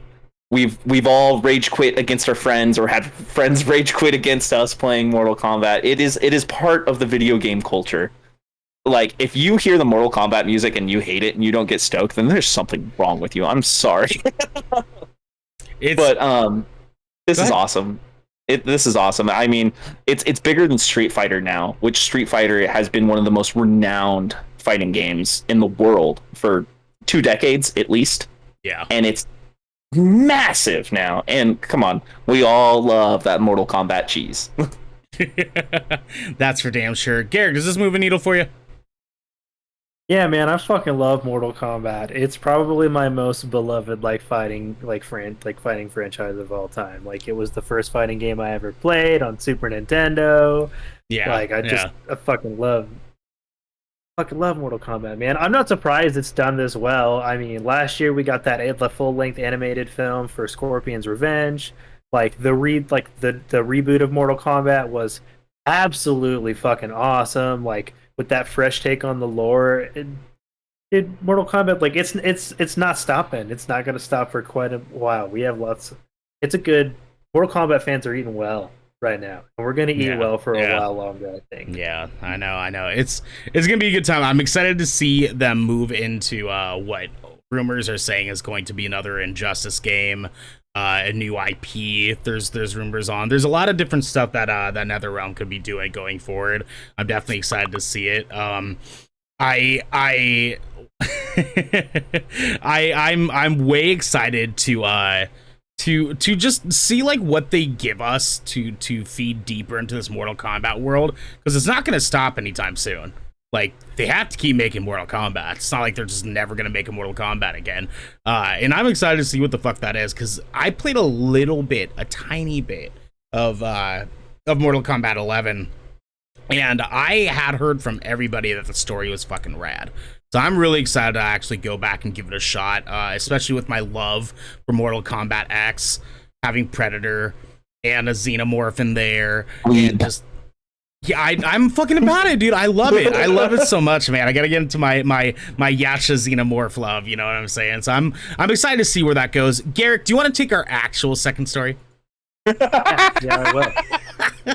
[SPEAKER 2] We've all rage quit against our friends, or had friends rage quit against us playing Mortal Kombat. It is part of the video game culture. Like, if you hear the Mortal Kombat music and you hate it and you don't get stoked, then there's something wrong with you. I'm sorry. This is awesome. This is awesome. I mean, it's bigger than Street Fighter now, which Street Fighter has been one of the most renowned fighting games in the world for 2 decades at least.
[SPEAKER 1] Yeah.
[SPEAKER 2] And it's massive now. And come on, we all love that Mortal Kombat cheese.
[SPEAKER 1] That's for damn sure. Garrick, does this move a needle for you?
[SPEAKER 3] Yeah, man, I fucking love Mortal Kombat. It's probably my most beloved fighting franchise of all time. Like, it was the first fighting game I ever played on Super Nintendo.
[SPEAKER 1] Yeah.
[SPEAKER 3] I fucking love Mortal Kombat, man. I'm not surprised it's done this well. I mean, last year we got the full-length animated film for Scorpion's Revenge. Like, the reboot of Mortal Kombat was absolutely fucking awesome. Like, with that fresh take on the lore, Mortal Kombat, like, it's not stopping. It's not going to stop for quite a while. We have it's a good Mortal Kombat fans are eating well right now, and we're going to eat well for a while longer, I think.
[SPEAKER 1] Yeah, I know. It's going to be a good time. I'm excited to see them move into what rumors are saying is going to be another Injustice game. A new IP. There's rumors on. There's a lot of different stuff that NetherRealm could be doing going forward. I'm definitely excited to see it. I'm way excited to just see like what they give us to feed deeper into this Mortal Kombat world, because it's not going to stop anytime soon. Like, they have to keep making Mortal Kombat. It's not like they're just never going to make a Mortal Kombat again. And I'm excited to see what the fuck that is, because I played a tiny bit of Mortal Kombat 11, and I had heard from everybody that the story was fucking rad. So I'm really excited to actually go back and give it a shot, especially with my love for Mortal Kombat X, having Predator and a Xenomorph in there, and just... Yeah, I'm fucking about it, dude. I love it. I love it so much, man. I gotta get into my Yacha Xenomorph love, you know what I'm saying? So I'm excited to see where that goes. Garrick, do you want to take our actual second story?
[SPEAKER 3] Yeah, I will.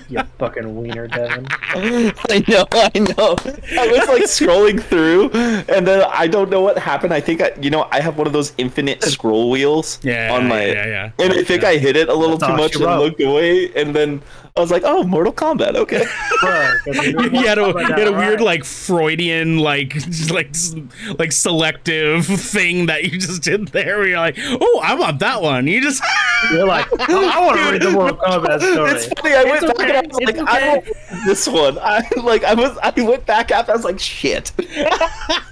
[SPEAKER 3] Yeah. Fucking wiener, Devin.
[SPEAKER 2] I know. I was like scrolling through, and then I don't know what happened. I think I have one of those infinite scroll wheels on my, and I think I hit it a little too much and looked away, and then I was like, "Oh, Mortal Kombat, okay."
[SPEAKER 1] You had a weird like Freudian like selective thing that you just did there. Where you're like, "Oh, I want that one."
[SPEAKER 3] You're like, oh, I want to read the Mortal Kombat story.
[SPEAKER 2] It's funny. I went back and I was like, okay. I don't want this one. I went back after. I was like, shit.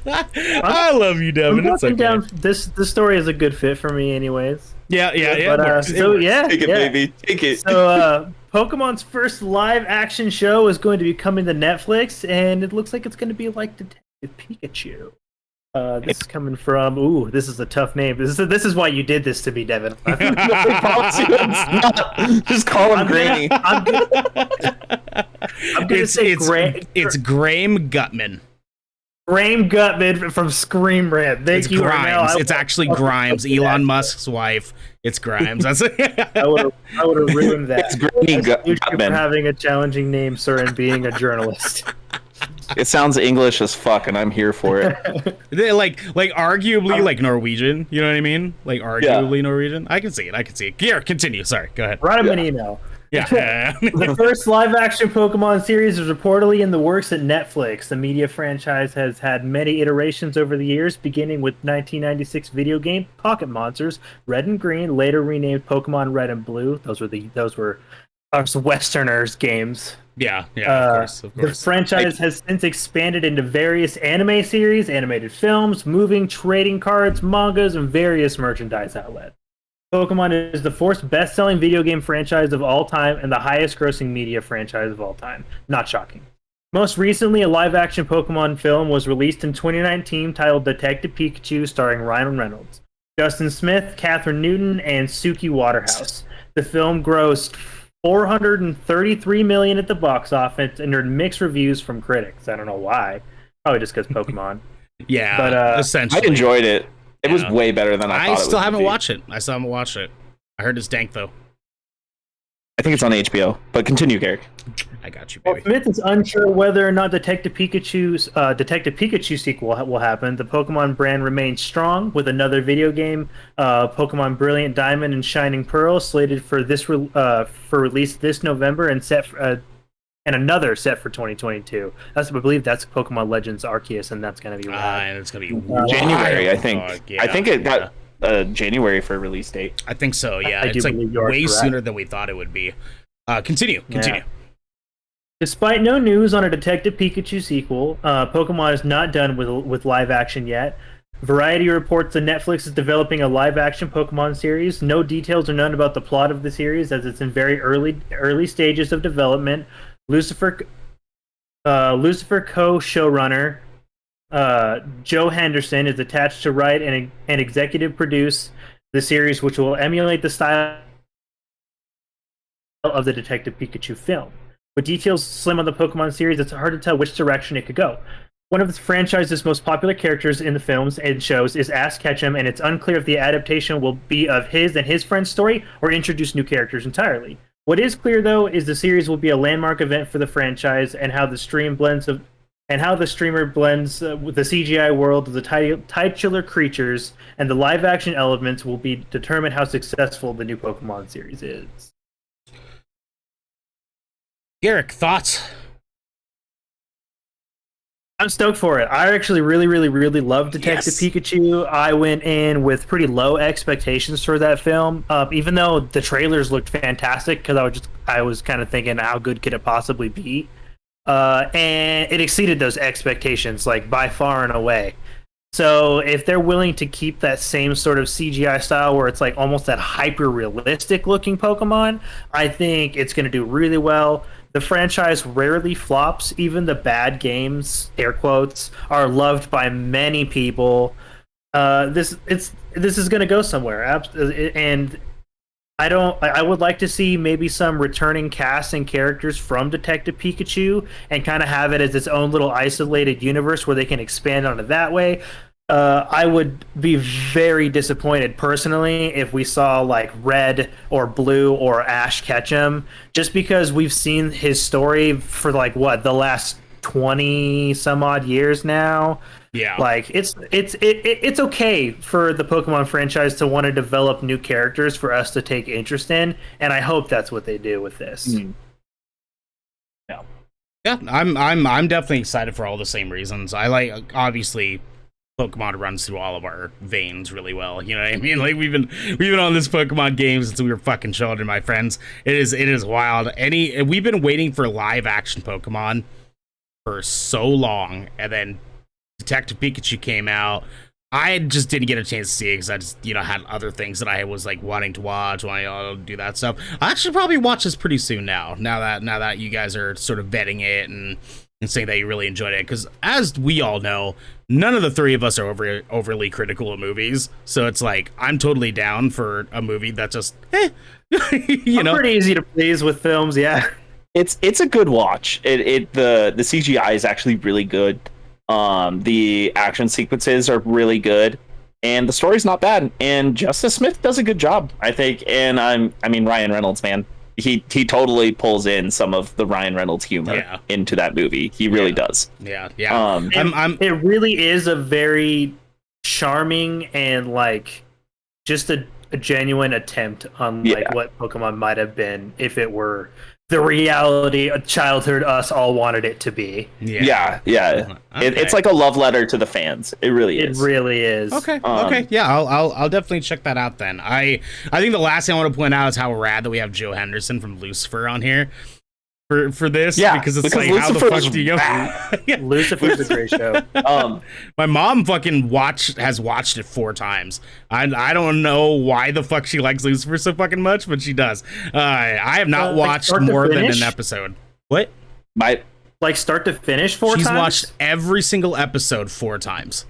[SPEAKER 1] I love you, Devin. It's okay.
[SPEAKER 3] Down, this story is a good fit for me, anyways.
[SPEAKER 1] Yeah.
[SPEAKER 3] But,
[SPEAKER 2] take it, baby. Take it.
[SPEAKER 3] So, Pokemon's first live action show is going to be coming to Netflix, and it looks like it's going to be like Detective Pikachu. This is coming from. This is a tough name. This is why you did this to me, Devin.
[SPEAKER 2] Just call him Granny.
[SPEAKER 3] I'm gonna say
[SPEAKER 1] it's Graham Gutman.
[SPEAKER 3] Graham Gutman from Scream Rant. Thank you,
[SPEAKER 1] Grimes.
[SPEAKER 3] Ernell.
[SPEAKER 1] It's actually Grimes, Elon Musk's wife. It's Grimes. That's
[SPEAKER 3] I would have ruined that.
[SPEAKER 2] It's Graham
[SPEAKER 3] Gutman.
[SPEAKER 2] Gutman.
[SPEAKER 3] For having a challenging name, sir, and being a journalist.
[SPEAKER 2] It sounds English as fuck, and I'm here for it.
[SPEAKER 1] like arguably like Norwegian. You know what I mean? Like arguably Norwegian. I can see it. Garrick, continue. Sorry, go ahead.
[SPEAKER 3] Write him an email.
[SPEAKER 1] Yeah.
[SPEAKER 3] The first live-action Pokemon series is reportedly in the works at Netflix. The media franchise has had many iterations over the years, beginning with 1996 video game Pocket Monsters, Red and Green, later renamed Pokemon Red and Blue. Those were us Westerners games.
[SPEAKER 1] Yeah, of course.
[SPEAKER 3] The franchise has since expanded into various anime series, animated films, moving trading cards, mangas, and various merchandise outlets. Pokemon is the fourth best-selling video game franchise of all time and the highest-grossing media franchise of all time. Not shocking. Most recently, a live-action Pokemon film was released in 2019 titled Detective Pikachu, starring Ryan Reynolds, Justin Smith, Catherine Newton, and Suki Waterhouse. The film grossed $433 million at the box office and earned mixed reviews from critics. I don't know why. Probably just because Pokemon.
[SPEAKER 1] Yeah,
[SPEAKER 3] but
[SPEAKER 1] essentially.
[SPEAKER 2] I enjoyed it. It was way better than I thought it was.
[SPEAKER 1] I still haven't watched it. I heard it's dank, though.
[SPEAKER 2] I think it's on HBO, but continue, Garrick.
[SPEAKER 1] I got you, baby.
[SPEAKER 3] Smith is unsure whether or not Detective Pikachu sequel will happen. The Pokemon brand remains strong, with another video game, Pokemon Brilliant Diamond and Shining Pearl, slated for release this November and another set for 2022. I believe that's Pokemon Legends Arceus, and that's going to be
[SPEAKER 1] and it's going to be
[SPEAKER 2] January, I think. I think it got January for a release date.
[SPEAKER 1] I think so. Yeah,
[SPEAKER 3] it's like
[SPEAKER 1] way sooner than we thought it would be. Continue.
[SPEAKER 3] Yeah. Despite no news on a Detective Pikachu sequel, Pokemon is not done with live action yet. Variety reports that Netflix is developing a live-action Pokemon series. No details are known about the plot of the series, as it's in very early stages of development. Lucifer co-showrunner Joe Henderson is attached to write and executive produce the series, which will emulate the style of the Detective Pikachu film. With details slim on the Pokemon series, it's hard to tell which direction it could go. One of the franchise's most popular characters in the films and shows is Ash Ketchum, and it's unclear if the adaptation will be of his and his friend's story or introduce new characters entirely. What is clear, though, is the series will be a landmark event for the franchise, and how the streamer blends with the CGI world of the titular creatures and the live-action elements will be determine how successful the new Pokemon series is.
[SPEAKER 1] Garrick, thoughts?
[SPEAKER 3] I'm stoked for it. I actually really love Detective Pikachu. I went in with pretty low expectations for that film, even though the trailers looked fantastic, because I was kind of thinking, how good could it possibly be? And it exceeded those expectations, like, by far and away. So if they're willing to keep that same sort of CGI style where it's like almost that hyper-realistic looking Pokemon, I think it's going to do really well. The franchise rarely flops. Even the bad games, air quotes, are loved by many people. This is going to go somewhere, and I would like to see maybe some returning cast and characters from Detective Pikachu and kind of have it as its own little isolated universe where they can expand on it that way. I would be very disappointed personally if we saw like Red or Blue or Ash catch him, just because we've seen his story for like what, the last 20 some odd years now.
[SPEAKER 1] Yeah.
[SPEAKER 3] Like it's okay for the Pokemon franchise to want to develop new characters for us to take interest in, and I hope that's what they do with this.
[SPEAKER 1] Yeah, I'm definitely excited for all the same reasons. I like, obviously, Pokemon runs through all of our veins really well. You know what I mean? Like we've been on this Pokemon game since we were fucking children, my friends. It is wild. We've been waiting for live action Pokemon for so long, and then Detective Pikachu came out. I just didn't get a chance to see it because I just, had other things that I was like wanting to watch, wanting to do that stuff. I should probably watch this pretty soon now that you guys are sort of vetting it and saying that you really enjoyed it. Because as we all know, none of the three of us are overly critical of movies. So it's like, I'm totally down for a movie that's just, I'm
[SPEAKER 3] pretty easy to please with films, yeah.
[SPEAKER 2] It's a good watch. The CGI is actually really good. The action sequences are really good, and the story's not bad. And Justice Smith does a good job, I think. And Ryan Reynolds, man, he totally pulls in some of the Ryan Reynolds humor into that movie. He really does.
[SPEAKER 1] Yeah.
[SPEAKER 3] It really is a very charming and like just a genuine attempt on like what Pokemon might have been if it were the reality of childhood us all wanted it to be.
[SPEAKER 2] Yeah. Okay. It's like a love letter to the fans. It really is.
[SPEAKER 3] It really is.
[SPEAKER 1] Okay. Yeah, I'll definitely check that out then. I think the last thing I want to point out is how rad that we have Joe Henderson from Lucifer on here for this.
[SPEAKER 2] Yeah,
[SPEAKER 1] because it's like, how the fuck do you go?
[SPEAKER 3] Lucifer's a great show.
[SPEAKER 1] My mom fucking has watched it 4 times. I don't know why the fuck she likes Lucifer so fucking much, but she does. I have not watched more than an episode. What?
[SPEAKER 3] Like start to finish 4 times?
[SPEAKER 1] She's watched every single episode 4 times.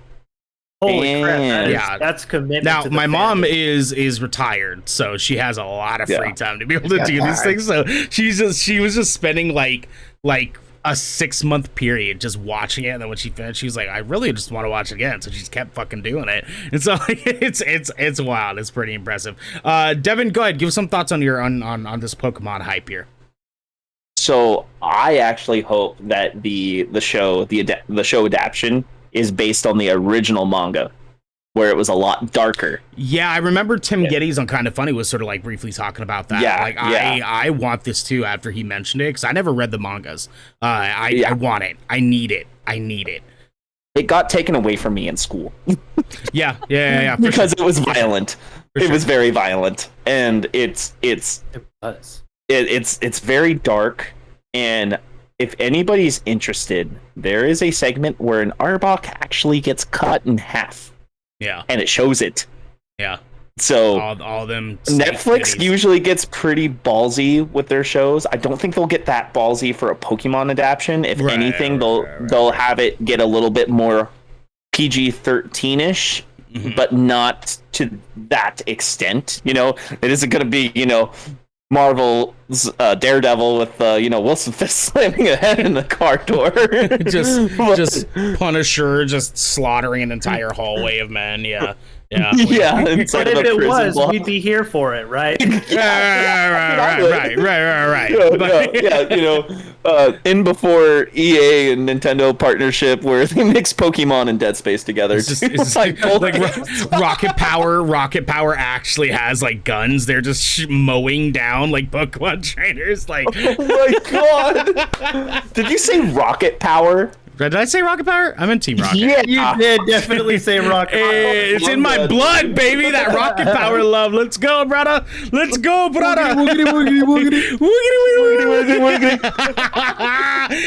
[SPEAKER 3] Holy crap! That's commitment.
[SPEAKER 1] Now,
[SPEAKER 3] to the
[SPEAKER 1] my
[SPEAKER 3] fandom.
[SPEAKER 1] mom is retired, so she has a lot of free time to be able to do these things. So she was just spending like a 6-month period just watching it, and then when she finished, she was like, I really just want to watch it again. So she just kept fucking doing it, and so like, it's wild. It's pretty impressive. Devin, go ahead, give us some thoughts on on this Pokemon hype here.
[SPEAKER 2] So I actually hope that the show adaptation is based on the original manga, where it was a lot darker.
[SPEAKER 1] Yeah, I remember Tim Geddes on Kind of Funny was sort of like briefly talking about that. I want this too after he mentioned it, because I never read the mangas. I want it. I need it.
[SPEAKER 2] It got taken away from me in school.
[SPEAKER 1] Yeah.
[SPEAKER 2] Because it was violent. It was very violent, and it's very dark. And if anybody's interested, there is a segment where an Arbok actually gets cut in half.
[SPEAKER 1] Yeah.
[SPEAKER 2] And it shows it.
[SPEAKER 1] Yeah.
[SPEAKER 2] So
[SPEAKER 1] all them
[SPEAKER 2] Netflix usually gets pretty ballsy with their shows. I don't think they'll get that ballsy for a Pokemon adaptation. If anything, they'll have it get a little bit more PG-13-ish, but not to that extent. It isn't going to be, Marvel's Daredevil with Wilson Fisk slamming a head in the car door.
[SPEAKER 1] just Punisher just slaughtering an entire hallway of men. Yeah.
[SPEAKER 3] But if it was, we'd be here for it, right?
[SPEAKER 2] Right. In before EA and Nintendo partnership where they mix Pokemon and Dead Space together.
[SPEAKER 1] It's like Rocket Power actually has like guns. They're just mowing down like Pokemon trainers. Like,
[SPEAKER 2] oh my god! Did you say Rocket Power?
[SPEAKER 1] Did I say Rocket Power? I'm in Team Rocket.
[SPEAKER 2] Yeah,
[SPEAKER 3] you did definitely say Rocket Power.
[SPEAKER 1] It's in my blood, baby. That Rocket Power love. Let's go, brother. Let's go, brother. Woogity.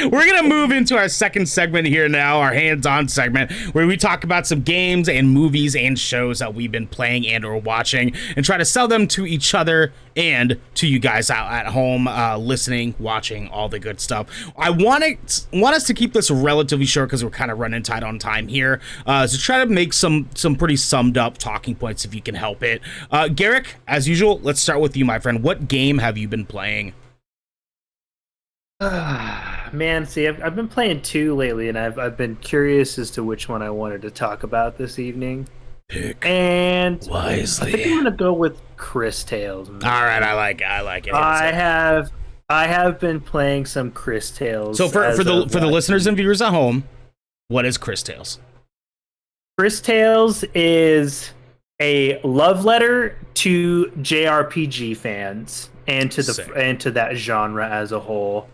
[SPEAKER 1] We're gonna move into our second segment here now, our hands-on segment, where we talk about some games and movies and shows that we've been playing and or watching, and try to sell them to each other and to you guys out at home, listening, watching, all the good stuff. I want us to keep this relatively short because we're kind of running tight on time here. So try to make some pretty summed up talking points if you can help it. Garrick, as usual, let's start with you, my friend. What game have you been playing?
[SPEAKER 3] Man, see, I've been playing 2 lately, and I've been curious as to which one I wanted to talk about this evening.
[SPEAKER 1] Pick
[SPEAKER 3] And
[SPEAKER 1] wisely.
[SPEAKER 3] I think I'm gonna go with Cris Tales.
[SPEAKER 1] All right, I like it.
[SPEAKER 3] I have been playing some Cris Tales.
[SPEAKER 1] So for the listeners and viewers at home, what is Cris Tales?
[SPEAKER 3] Cris Tales is a love letter to JRPG fans and to that genre as a whole.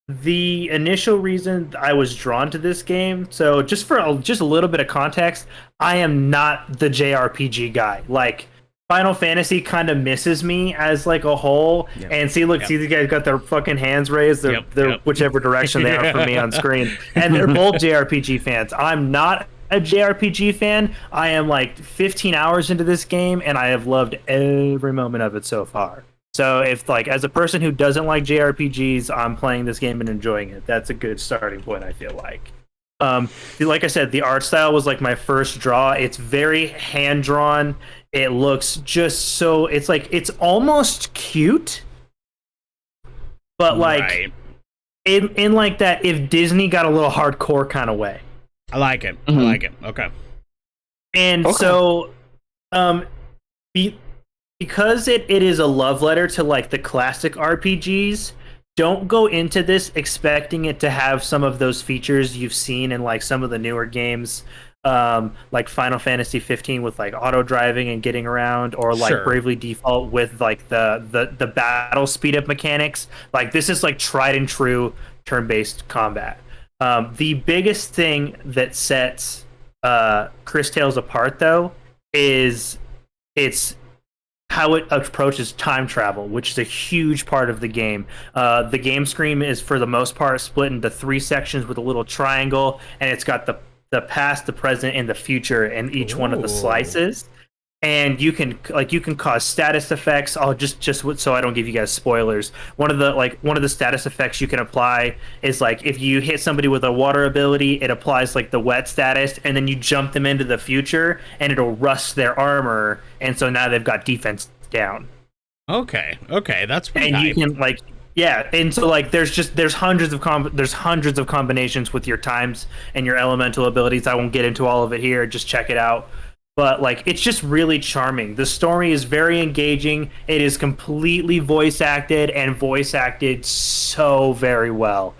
[SPEAKER 3] The initial reason I was drawn to this game, so just a little bit of context, I am not the JRPG guy. Like, Final Fantasy kind of misses me as like a whole. Yep. And see these guys got their fucking hands raised. They're whichever direction they are for me on screen, and they're both JRPG fans. I'm not a JRPG fan. I am like 15 hours into this game, and I have loved every moment of it so far. So if, like, as a person who doesn't like JRPGs, I'm playing this game and enjoying it. That's a good starting point, I feel like. Like I said, the art style was like my first draw. It's very hand-drawn. It looks just so... It's like, it's almost cute. But like, in like that, if Disney got a little hardcore kind of way.
[SPEAKER 1] I like it. I like it. Okay.
[SPEAKER 3] And so... because it is a love letter to like the classic RPGs, don't go into this expecting it to have some of those features you've seen in like some of the newer games, like Final Fantasy 15 with like auto driving and getting around, or like Bravely Default with like the battle speed up mechanics. Like, this is like tried and true turn-based combat. The biggest thing that sets Cris Tales apart, though, is it's how it approaches time travel, which is a huge part of the game. The game screen is, for the most part, split into 3 sections with a little triangle, and it's got the past, the present, and the future in each one of the slices. And you can cause status effects. I'll just so I don't give you guys spoilers. One of the status effects you can apply is like, if you hit somebody with a water ability, it applies like the wet status, and then you jump them into the future, and it'll rust their armor, and so now they've got defense down.
[SPEAKER 1] Okay, that's pretty
[SPEAKER 3] and
[SPEAKER 1] nice.
[SPEAKER 3] You can like, yeah, and so like there's hundreds of combinations with your times and your elemental abilities. I won't get into all of it here. Just check it out. But like, it's just really charming. The story is very engaging. It is completely voice acted, and voice acted so very well.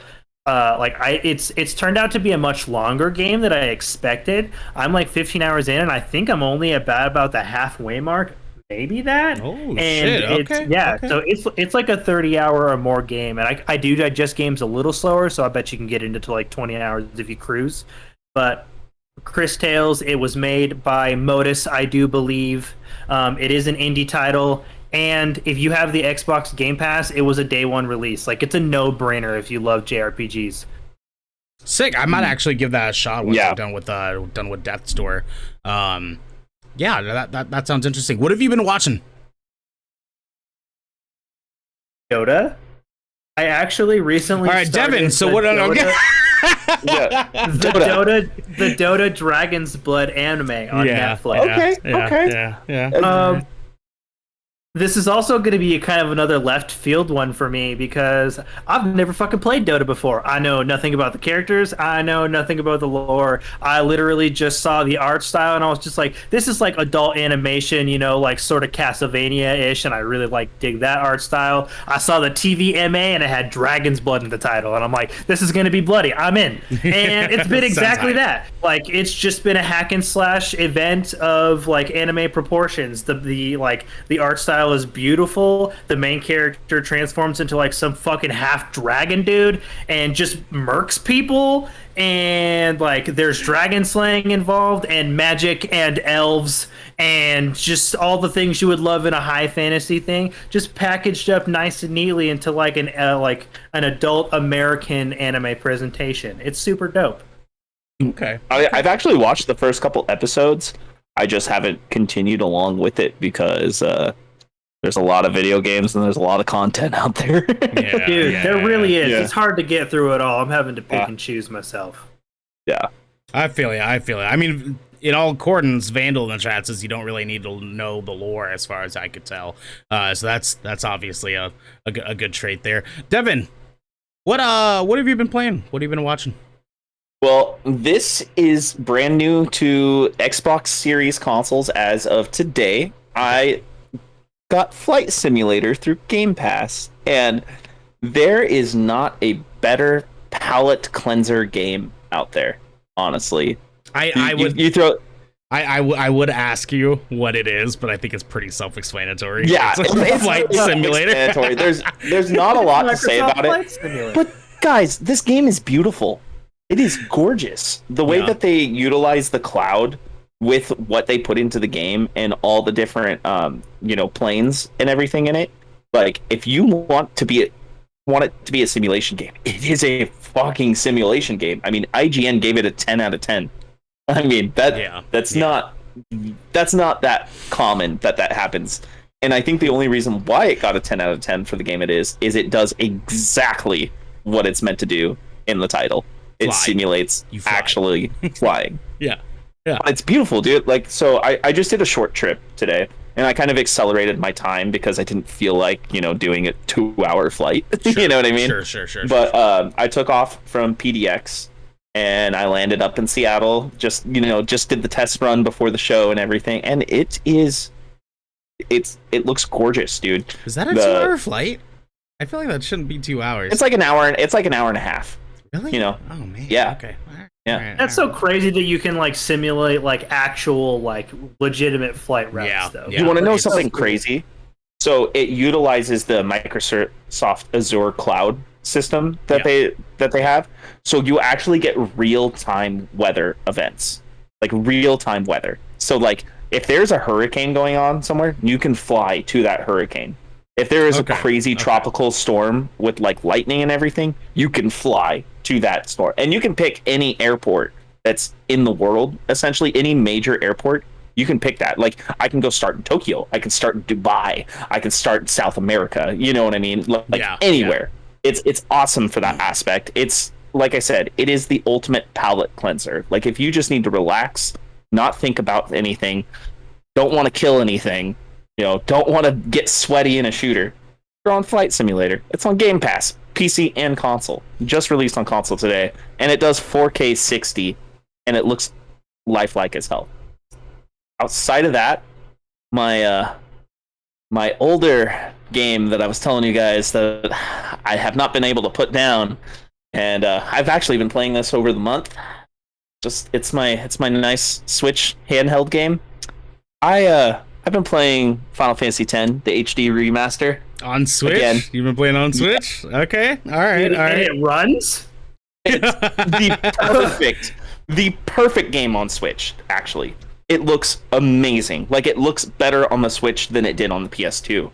[SPEAKER 3] It's turned out to be a much longer game than I expected. I'm like 15 hours in, and I think I'm only about the halfway mark. Maybe that.
[SPEAKER 1] Oh,
[SPEAKER 3] and
[SPEAKER 1] shit. Okay.
[SPEAKER 3] Yeah, okay. So it's like a 30-hour or more game, and I do digest games a little slower, so I bet you can get into like 20 hours if you cruise. But Cris Tales, it was made by Modus, I do believe. It is an indie title, and if you have the Xbox Game Pass, it was a day one release. Like, it's a no-brainer if you love JRPGs.
[SPEAKER 1] Sick. I might actually give that a shot once I'm done with Death's Door. Yeah, that sounds interesting. What have you been watching?
[SPEAKER 3] DOTA. I actually recently.
[SPEAKER 1] All right, Devin. So what?
[SPEAKER 3] The DOTA Dragon's Blood anime on Netflix.
[SPEAKER 1] Okay.
[SPEAKER 3] This is also going to be kind of another left field one for me, because I've never fucking played Dota before. I know nothing about the characters. I know nothing about the lore. I literally just saw the art style, and I was just like, this is like adult animation, you know, like sort of Castlevania-ish, and I really dig that art style. I saw the TV MA, and it had Dragon's Blood in the title, and I'm like, this is going to be bloody. I'm in. And it's been exactly that. Like, it's just been a hack and slash event of like anime proportions. The art style is beautiful. The main character transforms into like some fucking half dragon dude and just murks people, and like there's dragon slaying involved, and magic and elves, and just all the things you would love in a high fantasy thing, just packaged up nice and neatly into like an adult American anime presentation. It's super dope.
[SPEAKER 1] Okay.
[SPEAKER 2] I've actually watched the first couple episodes. I just haven't continued along with it because there's a lot of video games and there's a lot of content out there.
[SPEAKER 3] There really is. Yeah. It's hard to get through it all. I'm having to pick and choose myself.
[SPEAKER 2] Yeah.
[SPEAKER 1] I feel it. I mean, in all accordance, Vandal in the chat says you don't really need to know the lore, as far as I could tell. So that's obviously a good trait there. Devin, What have you been playing? What have you been watching?
[SPEAKER 2] Well, this is brand new to Xbox Series consoles as of today. I got Flight Simulator through Game Pass, and there is not a better palate cleanser game out there, honestly.
[SPEAKER 1] I would ask you what it is, but I think it's pretty self-explanatory.
[SPEAKER 2] Yeah,
[SPEAKER 1] it's Flight Simulator.
[SPEAKER 2] There's not a lot to say about it. But guys, this game is beautiful. It is gorgeous. The way that they utilize the cloud with what they put into the game and all the different planes and everything in it. Like, if you want it to be a simulation game, it is a fucking simulation game. I mean, IGN gave it a 10 out of 10. I mean, that's not that common that happens. And I think the only reason why it got a 10 out of 10 for the game is it does exactly what it's meant to do in the title. It simulates actually flying.
[SPEAKER 1] Yeah.
[SPEAKER 2] But it's beautiful, dude. Like, so I just did a short trip today, and I kind of accelerated my time because I didn't feel like, doing a 2-hour flight.
[SPEAKER 1] Sure,
[SPEAKER 2] you know what I mean?
[SPEAKER 1] Sure.
[SPEAKER 2] But I took off from PDX, and I landed up in Seattle. Just did the test run before the show and everything, and it looks gorgeous, dude.
[SPEAKER 1] Is that a 2-hour flight? I feel like that shouldn't be 2 hours.
[SPEAKER 2] It's like an hour. It's like an hour and a half.
[SPEAKER 1] Really?
[SPEAKER 2] Oh
[SPEAKER 1] man.
[SPEAKER 2] Yeah.
[SPEAKER 1] Okay. All right.
[SPEAKER 2] Yeah.
[SPEAKER 3] That's so crazy that you can like simulate like actual like legitimate flight routes though.
[SPEAKER 2] You want to know something crazy? So it utilizes the Microsoft Azure cloud system that they have. So you actually get real-time weather events. Like real-time weather. So like if there's a hurricane going on somewhere, you can fly to that hurricane. If there is a crazy tropical storm with like lightning and everything, you can fly to that storm. And you can pick any airport that's in the world, essentially any major airport. You can pick that. Like, I can go start in Tokyo. I can start in Dubai. I can start in South America. You know what I mean? Like anywhere. Yeah. It's awesome for that aspect. It's, like I said, it is the ultimate palate cleanser. Like, if you just need to relax, not think about anything, don't want to kill anything, don't want to get sweaty in a shooter, you're on Flight Simulator. It's on Game Pass, PC and console. Just released on console today, and it does 4K 60, and it looks lifelike as hell. Outside of that, my older game that I was telling you guys that I have not been able to put down, and I've actually been playing this over the month. It's my nice Switch handheld game. I've been playing Final Fantasy X, the HD remaster.
[SPEAKER 1] On Switch?
[SPEAKER 2] Again.
[SPEAKER 1] You've been playing on Switch? Yeah. Okay. All right.
[SPEAKER 3] And it runs?
[SPEAKER 2] It's the perfect game on Switch, actually. It looks amazing. Like, it looks better on the Switch than it did on the PS2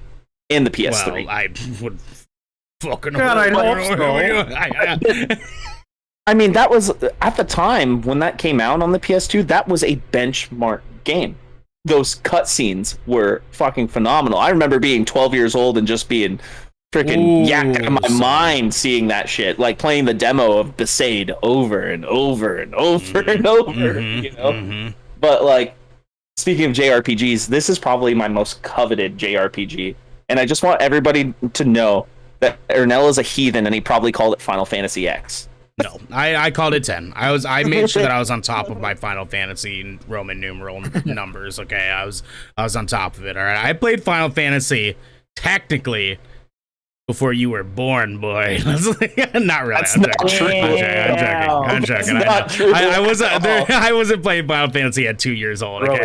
[SPEAKER 2] and the PS3.
[SPEAKER 1] Well, I would fucking
[SPEAKER 3] God, I hope
[SPEAKER 1] so.
[SPEAKER 2] I mean, that was, at the time, when that came out on the PS2, that was a benchmark game. Those cutscenes were fucking phenomenal. I remember being 12 years old and just being freaking yacked out of my mind seeing that shit. Like playing the demo of Besaid over and over and over and over, But like, speaking of JRPGs, this is probably my most coveted JRPG. And I just want everybody to know that Ernell is a heathen and he probably called it Final Fantasy X.
[SPEAKER 1] No, I called it 10. I made sure that I was on top of my Final Fantasy Roman numeral numbers. Okay, I was on top of it. All right, I played Final Fantasy technically before you were born, boy. Not really.
[SPEAKER 2] That's not true.
[SPEAKER 1] I'm joking.
[SPEAKER 2] Not true.
[SPEAKER 1] I wasn't playing Final Fantasy at 2 years old. Okay,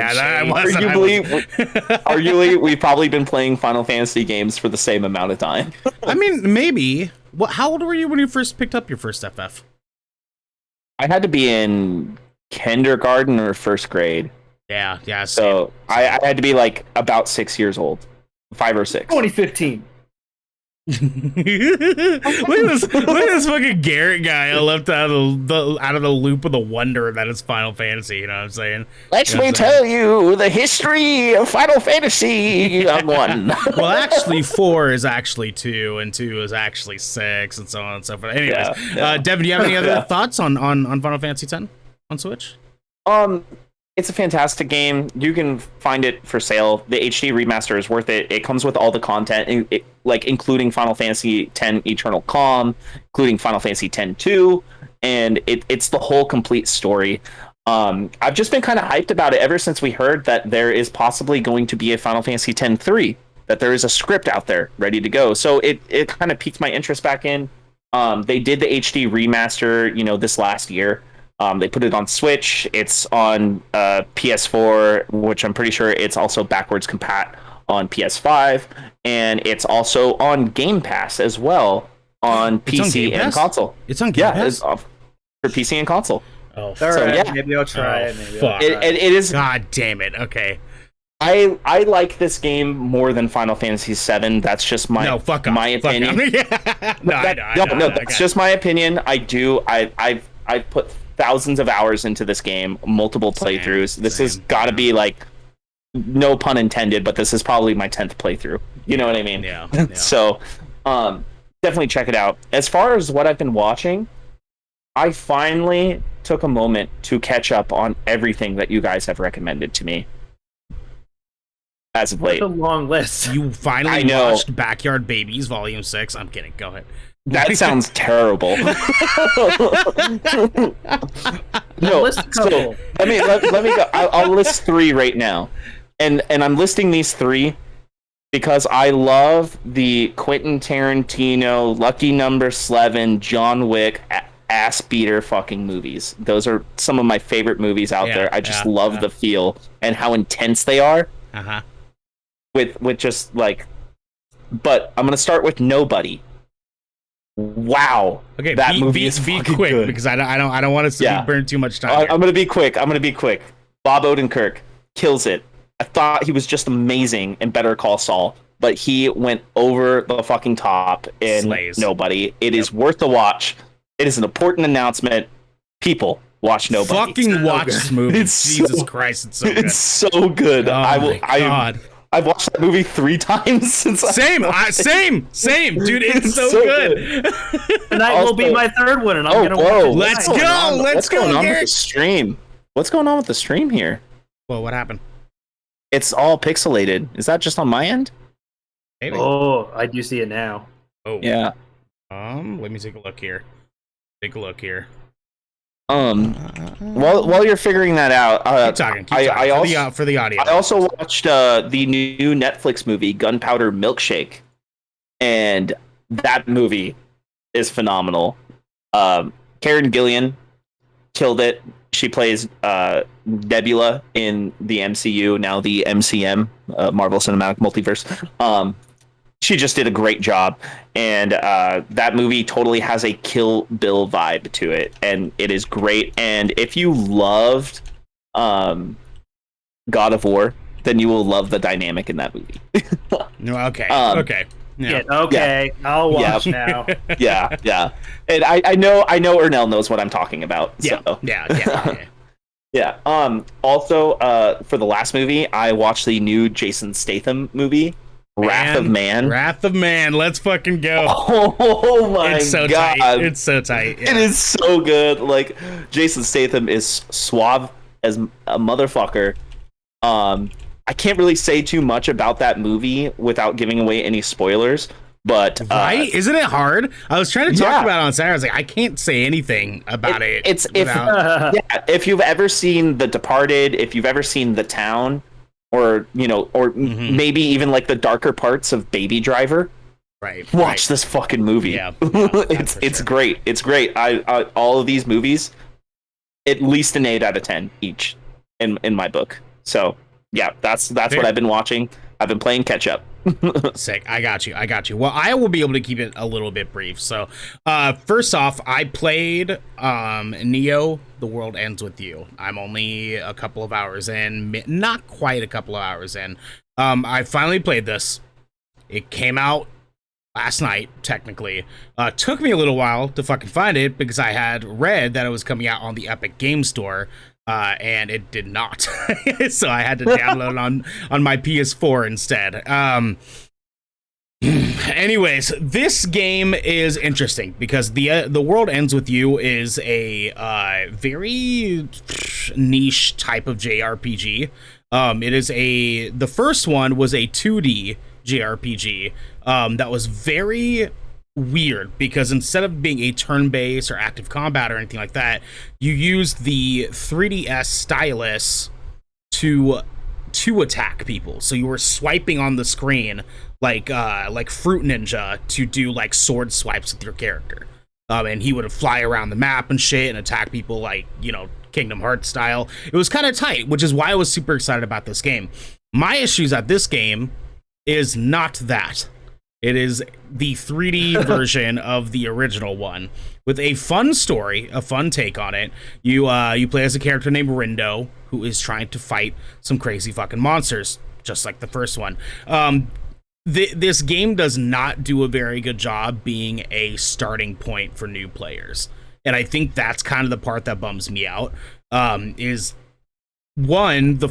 [SPEAKER 2] arguably, we've probably been playing Final Fantasy games for the same amount of time.
[SPEAKER 1] I mean, maybe. How old were you when you first picked up your first FF?
[SPEAKER 2] I had to be in kindergarten or first grade.
[SPEAKER 1] Yeah.
[SPEAKER 2] So I had to be like about 6 years old, 5 or 6.
[SPEAKER 3] 2015.
[SPEAKER 1] Look at this fucking Garrick guy left out of the loop of the wonder that is Final Fantasy. You know what I'm saying?
[SPEAKER 2] Let me tell you the history of Final Fantasy 1.
[SPEAKER 1] Well, actually, 4 is actually 2, and 2 is actually 6, and so on and so forth. Anyways, Devin, do you have any other thoughts on Final Fantasy X on Switch?
[SPEAKER 2] It's a fantastic game. You can find it for sale. The HD remaster is worth it. It comes with all the content, like including Final Fantasy X Eternal Calm, including Final Fantasy X-2, and it's the whole complete story. I've just been kind of hyped about it ever since we heard that there is possibly going to be a Final Fantasy X-3, that there is a script out there ready to go. So it kind of piqued my interest back in. They did the HD remaster, this last year. They put it on Switch. It's on PS4, which I'm pretty sure it's also backwards compat on PS5, and it's also on Game Pass as well on PC and console.
[SPEAKER 1] It's on Game Pass?
[SPEAKER 2] It's for PC and console.
[SPEAKER 3] Oh, all right. Yeah. Maybe I'll try it.
[SPEAKER 1] Fuck.
[SPEAKER 2] It is.
[SPEAKER 1] God damn it. Okay.
[SPEAKER 2] I like this game more than Final Fantasy VII. That's just my opinion. No, that's just my opinion. I've put thousands of hours into this game, multiple playthroughs. This has got to be like, no pun intended, but this is probably my 10th playthrough. You know what I mean?
[SPEAKER 1] Yeah.
[SPEAKER 2] So, definitely check it out. As far as what I've been watching, I finally took a moment to catch up on everything that you guys have recommended to me. As of late.
[SPEAKER 3] That's a long list.
[SPEAKER 1] You finally watched Backyard Babies Volume 6. I'm kidding. Go ahead.
[SPEAKER 2] That sounds terrible. No,
[SPEAKER 3] list a couple.
[SPEAKER 2] So let me go. I'll list 3 right now, and I'm listing these 3 because I love the Quentin Tarantino, Lucky Number 11, John Wick, ass beater fucking movies. Those are some of my favorite movies out there. I just love the feel and how intense they are. With just like, but I'm gonna start with Nobody. Wow.
[SPEAKER 1] Okay,
[SPEAKER 2] that movie is fucking
[SPEAKER 1] quick
[SPEAKER 2] good.
[SPEAKER 1] because I don't want us to burn too much time.
[SPEAKER 2] I'm gonna be quick. Bob Odenkirk kills it. I thought he was just amazing in Better Call Saul, but he went over the fucking top in Nobody. It is worth the watch. It is an important announcement. People, watch Nobody.
[SPEAKER 1] Fucking watch this movie. Jesus Christ, it's so good.
[SPEAKER 2] It's so good.
[SPEAKER 1] Oh my God.
[SPEAKER 2] I've watched that movie 3 times since.
[SPEAKER 1] Same, dude. It's so good.
[SPEAKER 3] Tonight will be my 3rd one, and I'm gonna watch it.
[SPEAKER 1] Let's go.
[SPEAKER 2] What's going on with the stream? What's going on with the stream here?
[SPEAKER 1] Well, what happened?
[SPEAKER 2] It's all pixelated. Is that just on my end?
[SPEAKER 1] Maybe.
[SPEAKER 3] Oh, I do see it now.
[SPEAKER 1] Oh
[SPEAKER 2] yeah.
[SPEAKER 1] Let me take a look here.
[SPEAKER 2] While you're figuring that out,
[SPEAKER 1] keep talking. For the audio.
[SPEAKER 2] I also watched the new Netflix movie Gunpowder Milkshake, and that movie is phenomenal. Karen Gillan killed it. She plays Nebula in the MCU, now the MCM, Marvel Cinematic Multiverse. She just did a great job, and that movie totally has a Kill Bill vibe to it, and it is great. And if you loved God of War, then you will love the dynamic in that movie.
[SPEAKER 1] Okay.
[SPEAKER 3] I'll watch now.
[SPEAKER 2] Yeah. And I know Ernell knows what I'm talking about. So. Yeah. Also, for the last movie, I watched the new Jason Statham movie. Wrath of Man.
[SPEAKER 1] Let's fucking go.
[SPEAKER 2] Oh my God.
[SPEAKER 1] It's so tight. Yeah.
[SPEAKER 2] It is so good. Like, Jason Statham is suave as a motherfucker. I can't really say too much about that movie without giving away any spoilers. But
[SPEAKER 1] right? Isn't it hard? I was trying to talk about it on Saturday. I was like, I can't say anything about it.
[SPEAKER 2] If you've ever seen The Departed, if you've ever seen The Town, or maybe even like the darker parts of Baby Driver.
[SPEAKER 1] Right.
[SPEAKER 2] Watch this fucking movie.
[SPEAKER 1] Yeah.
[SPEAKER 2] It's great. It's great. I all of these movies, at least an 8 out of 10 each in my book. So yeah, that's what I've been watching. I've been playing catch up.
[SPEAKER 1] Sick. I got you. Well, I will be able to keep it a little bit brief. So, first off, I played Neo: The World Ends With You. I'm only a couple of hours in, not quite a couple of hours in. I finally played this. It came out last night, technically. Took me a little while to fucking find it because I had read that it was coming out on the Epic Game Store. And it did not. So I had to download it on my PS4 instead. Anyways, this game is interesting because the World Ends With You is a very niche type of JRPG. The first one was a 2D JRPG that was very weird because instead of being a turn-based or active combat or anything like that, you used the 3DS stylus to attack people. So you were swiping on the screen like Fruit Ninja to do like sword swipes with your character. And he would fly around the map and shit and attack people like, Kingdom Hearts style. It was kind of tight, which is why I was super excited about this game. My issues at this game is not that. It is the 3D version of the original one with a fun story, a fun take on it. You play as a character named Rindo, who is trying to fight some crazy fucking monsters, just like the first one. This game does not do a very good job being a starting point for new players. And I think that's kind of the part that bums me out. The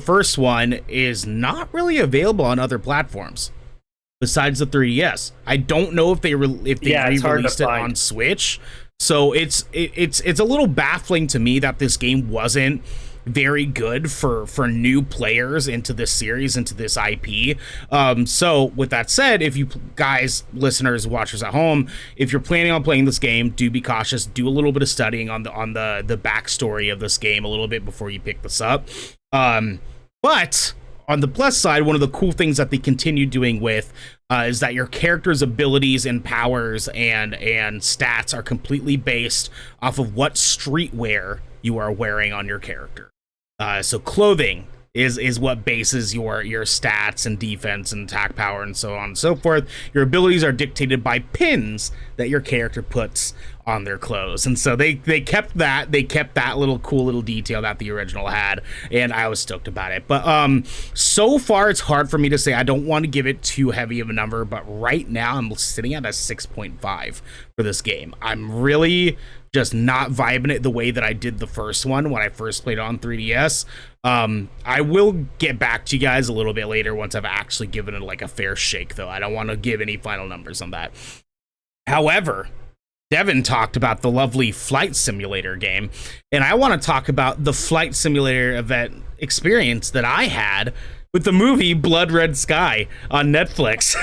[SPEAKER 1] first one is not really available on other platforms besides the 3DS. I don't know if they re-released it on Switch. So it's a little baffling to me that this game wasn't very good for new players into this series, into this IP. So with that said, if you guys, listeners, watchers at home, if you're planning on playing this game, do be cautious. Do a little bit of studying on the backstory of this game a little bit before you pick this up. But on the plus side, one of the cool things that they continue doing with is that your character's abilities and powers and stats are completely based off of what streetwear you are wearing on your character. So clothing is what bases your stats and defense and attack power and so on and so forth. Your abilities are dictated by pins that your character puts on their clothes. And so they kept that. They kept that little cool little detail that the original had, and I was stoked about it. But so far it's hard for me to say. I don't want to give it too heavy of a number, but right now I'm sitting at a 6.5 for this game. I'm really just not vibing it the way that I did the first one when I first played it on 3DS. I will get back to you guys a little bit later once I've actually given it like a fair shake, though. I don't want to give any final numbers on that. However, Devin talked about the lovely flight simulator game, and I want to talk about the flight simulator event experience that I had with the movie Blood Red Sky on Netflix.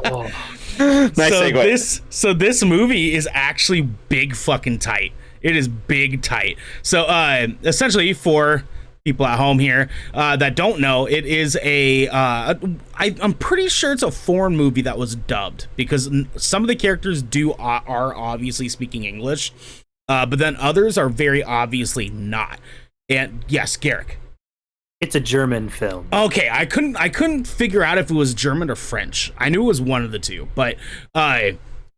[SPEAKER 2] Oh. Nice segue.
[SPEAKER 1] So this movie is actually big fucking tight. It is big tight. So essentially, for people at home here that don't know, it is I'm pretty sure it's a foreign movie that was dubbed, because some of the characters are obviously speaking English, but then others are very obviously not. And yes, Garrick.
[SPEAKER 3] It's a German film.
[SPEAKER 1] Okay, I couldn't figure out if it was German or French. I knew it was one of the two, but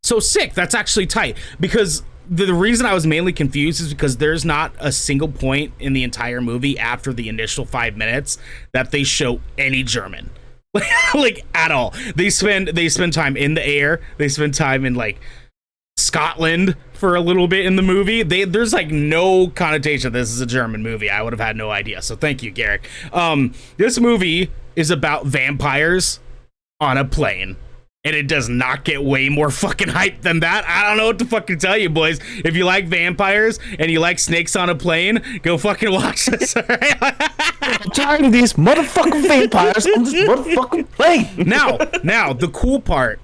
[SPEAKER 1] so sick. That's actually tight, because the reason I was mainly confused is because there's not a single point in the entire movie after the initial 5 minutes that they show any German, like at all. They spend time in the air. They spend time in like Scotland for a little bit in the movie. There's like no connotation this is a German movie. I would have had no idea. So thank you, Garrick. This movie is about vampires on a plane, and it does not get way more fucking hype than that. I don't know what to fucking tell you, boys. If you like vampires and you like snakes on a plane, go fucking watch this.
[SPEAKER 2] I'm tired of these motherfucking vampires on this motherfucking plane.
[SPEAKER 1] Now, the cool part.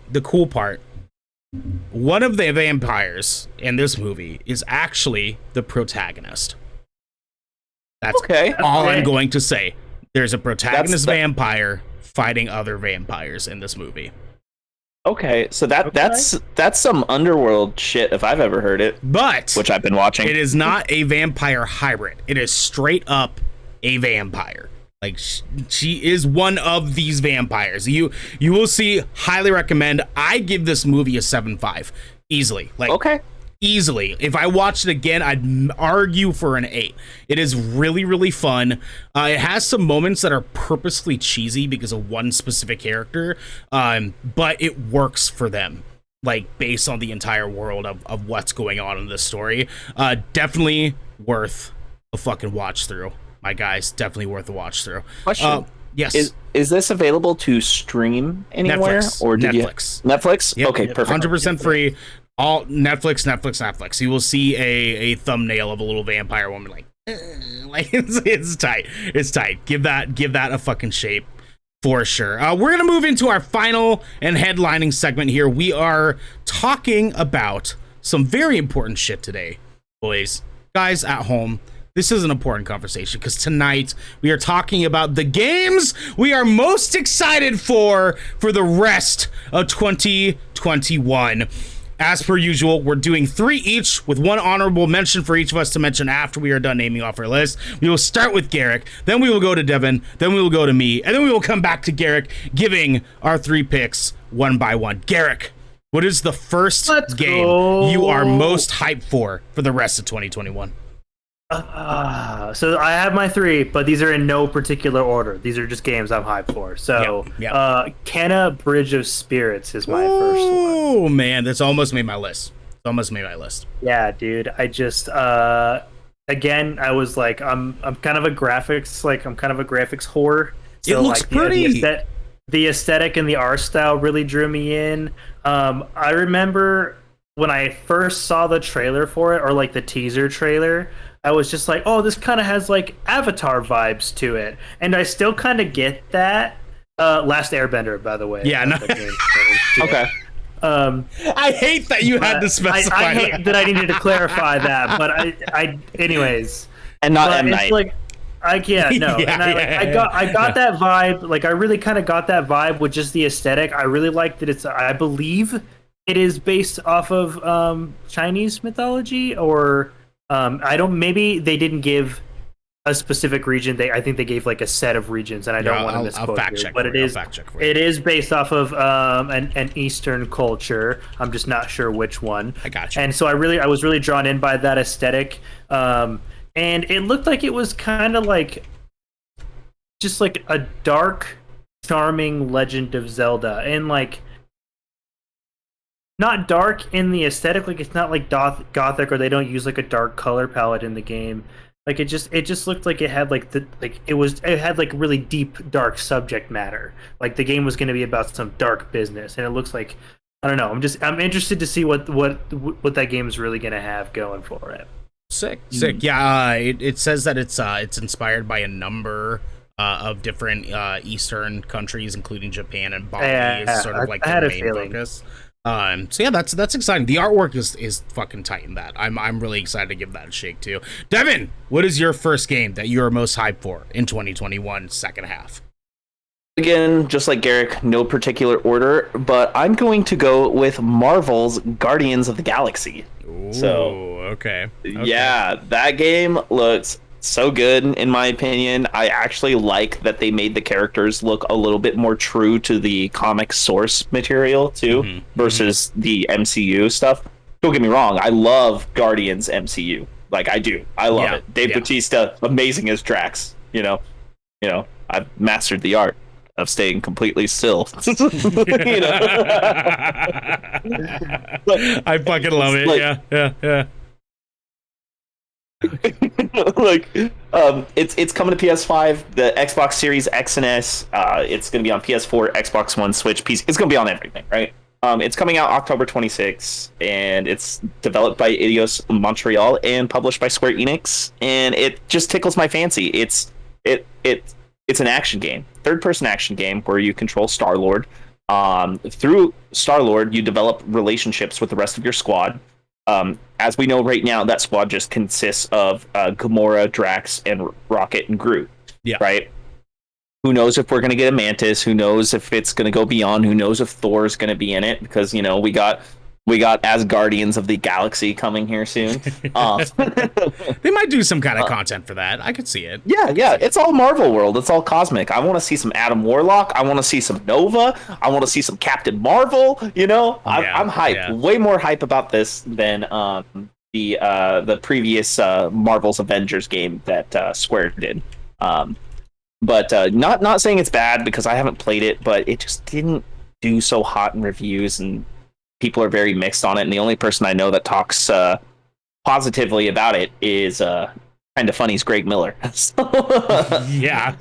[SPEAKER 1] One of the vampires in this movie is actually the protagonist. That's okay. All I'm going to say. There's a protagonist vampire fighting other vampires in this movie.
[SPEAKER 2] Okay, so that's some underworld shit if I've ever heard it.
[SPEAKER 1] But
[SPEAKER 2] which I've been watching.
[SPEAKER 1] It is not a vampire hybrid. It is straight up a vampire. Like, she is one of these vampires. You will see. Highly recommend. I give this movie a 7.5 easily. Like,
[SPEAKER 2] okay,
[SPEAKER 1] easily. If I watched it again, I'd argue for an 8. It is really, really fun. It has some moments that are purposely cheesy because of one specific character, but it works for them, like based on the entire world of what's going on in this story. Definitely worth a fucking watch through. My guys, definitely worth a watch through.
[SPEAKER 2] Question.
[SPEAKER 1] Yes.
[SPEAKER 2] Is this available to stream anywhere?
[SPEAKER 1] Netflix.
[SPEAKER 2] Or did
[SPEAKER 1] Netflix.
[SPEAKER 2] You... Netflix?
[SPEAKER 1] Yep.
[SPEAKER 2] Okay, perfect.
[SPEAKER 1] 100% free. All Netflix. You will see a thumbnail of a little vampire woman like it's tight. It's tight. Give that a fucking shape for sure. We're gonna move into our final and headlining segment here. We are talking about some very important shit today, boys, guys at home. This is an important conversation because tonight we are talking about the games we are most excited for the rest of 2021. As per usual, we're doing 3 each with 1 honorable mention for each of us to mention after we are done naming off our list. We will start with Garrick, then we will go to Devin, then we will go to me, and then we will come back to Garrick, giving our 3 picks one by one. Garrick, what is the first game you are most hyped for the rest of 2021?
[SPEAKER 3] So I have my 3, but these are in no particular order. These are just games I'm hyped for. So, Kenna Bridge of Spirits is my first one.
[SPEAKER 1] Oh man, that's almost made my list.
[SPEAKER 3] Yeah, dude. I just again, I was like, I'm kind of a graphics whore. So,
[SPEAKER 1] it looks pretty.
[SPEAKER 3] The aesthetic and the art style really drew me in. I remember when I first saw the trailer for it, or like the teaser trailer, I was just like, oh, this kind of has like Avatar vibes to it. And I still kind of get that. Last Airbender, by the way.
[SPEAKER 1] Yeah, no.
[SPEAKER 2] Okay.
[SPEAKER 1] I hate that you had to specify
[SPEAKER 3] I hate that I needed to clarify that, but I anyways.
[SPEAKER 2] And not M. Night.
[SPEAKER 3] Like, I got that vibe. Like, I really kind of got that vibe with just the aesthetic. I really like that I believe it is based off of Chinese mythology, or maybe they didn't give a specific region. I think they gave like a set of regions, and I don't want to misquote
[SPEAKER 1] I'll fact check,
[SPEAKER 3] but it is based off of an Eastern culture. I'm just not sure which one.
[SPEAKER 1] I got you.
[SPEAKER 3] And so I was really drawn in by that aesthetic, and it looked like it was kind of like just like a dark, charming Legend of Zelda, and like not dark in the aesthetic, like it's not like gothic, or they don't use like a dark color palette in the game. Like it just looked like it had like it had like really deep dark subject matter. Like the game was going to be about some dark business, and it looks like, I don't know. I'm interested to see what that game is really going to have going for it.
[SPEAKER 1] Sick. Yeah, it says that it's inspired by a number of different Eastern countries, including Japan and Bali. Is sort of like the main focus. So yeah, that's exciting. The artwork is fucking tight in that. I'm really excited to give that a shake too. Devin, what is your first game that you are most hyped for in 2021 second half?
[SPEAKER 2] Again, just like Garrick, no particular order, but I'm going to go with Marvel's Guardians of the Galaxy.
[SPEAKER 1] Ooh, okay.
[SPEAKER 2] Yeah, that game looks so good in my opinion. I actually like that they made the characters look a little bit more true to the comic source material too, versus the MCU stuff. Don't get me wrong, I love Guardians MCU. Like I do. I love it. Dave Bautista, amazing as Drax, you know. I've mastered the art of staying completely still. You know?
[SPEAKER 1] I fucking love it.
[SPEAKER 2] Like,
[SPEAKER 1] yeah.
[SPEAKER 2] Like it's coming to PS5, the Xbox Series X and S. It's going to be on PS4, Xbox One, Switch, PC. It's going to be on everything, right? It's coming out October 26th, and it's developed by Montreal and published by Square Enix, and it just tickles my fancy. It's an action game, third-person action game where you control Star-Lord. Through Star-Lord, you develop relationships with the rest of your squad. As we know right now, that squad just consists of Gamora, Drax, and Rocket and Groot. Yeah. Right? Who knows if we're going to get a Mantis? Who knows if it's going to go beyond? Who knows if Thor's going to be in it? Because, you know, we got as Guardians of the Galaxy coming here soon.
[SPEAKER 1] They might do some kind of content for that. I could see it.
[SPEAKER 2] Yeah. It's all Marvel world. It's all cosmic. I want to see some Adam Warlock. I want to see some Nova. I want to see some Captain Marvel. You know, I'm hyped. Yeah. Way more hype about this than the previous Marvel's Avengers game that Square did. But not saying it's bad because I haven't played it, but it just didn't do so hot in reviews, and people are very mixed on it. And the only person I know that talks positively about it is Kind of funny is Greg Miller.
[SPEAKER 1] Yeah.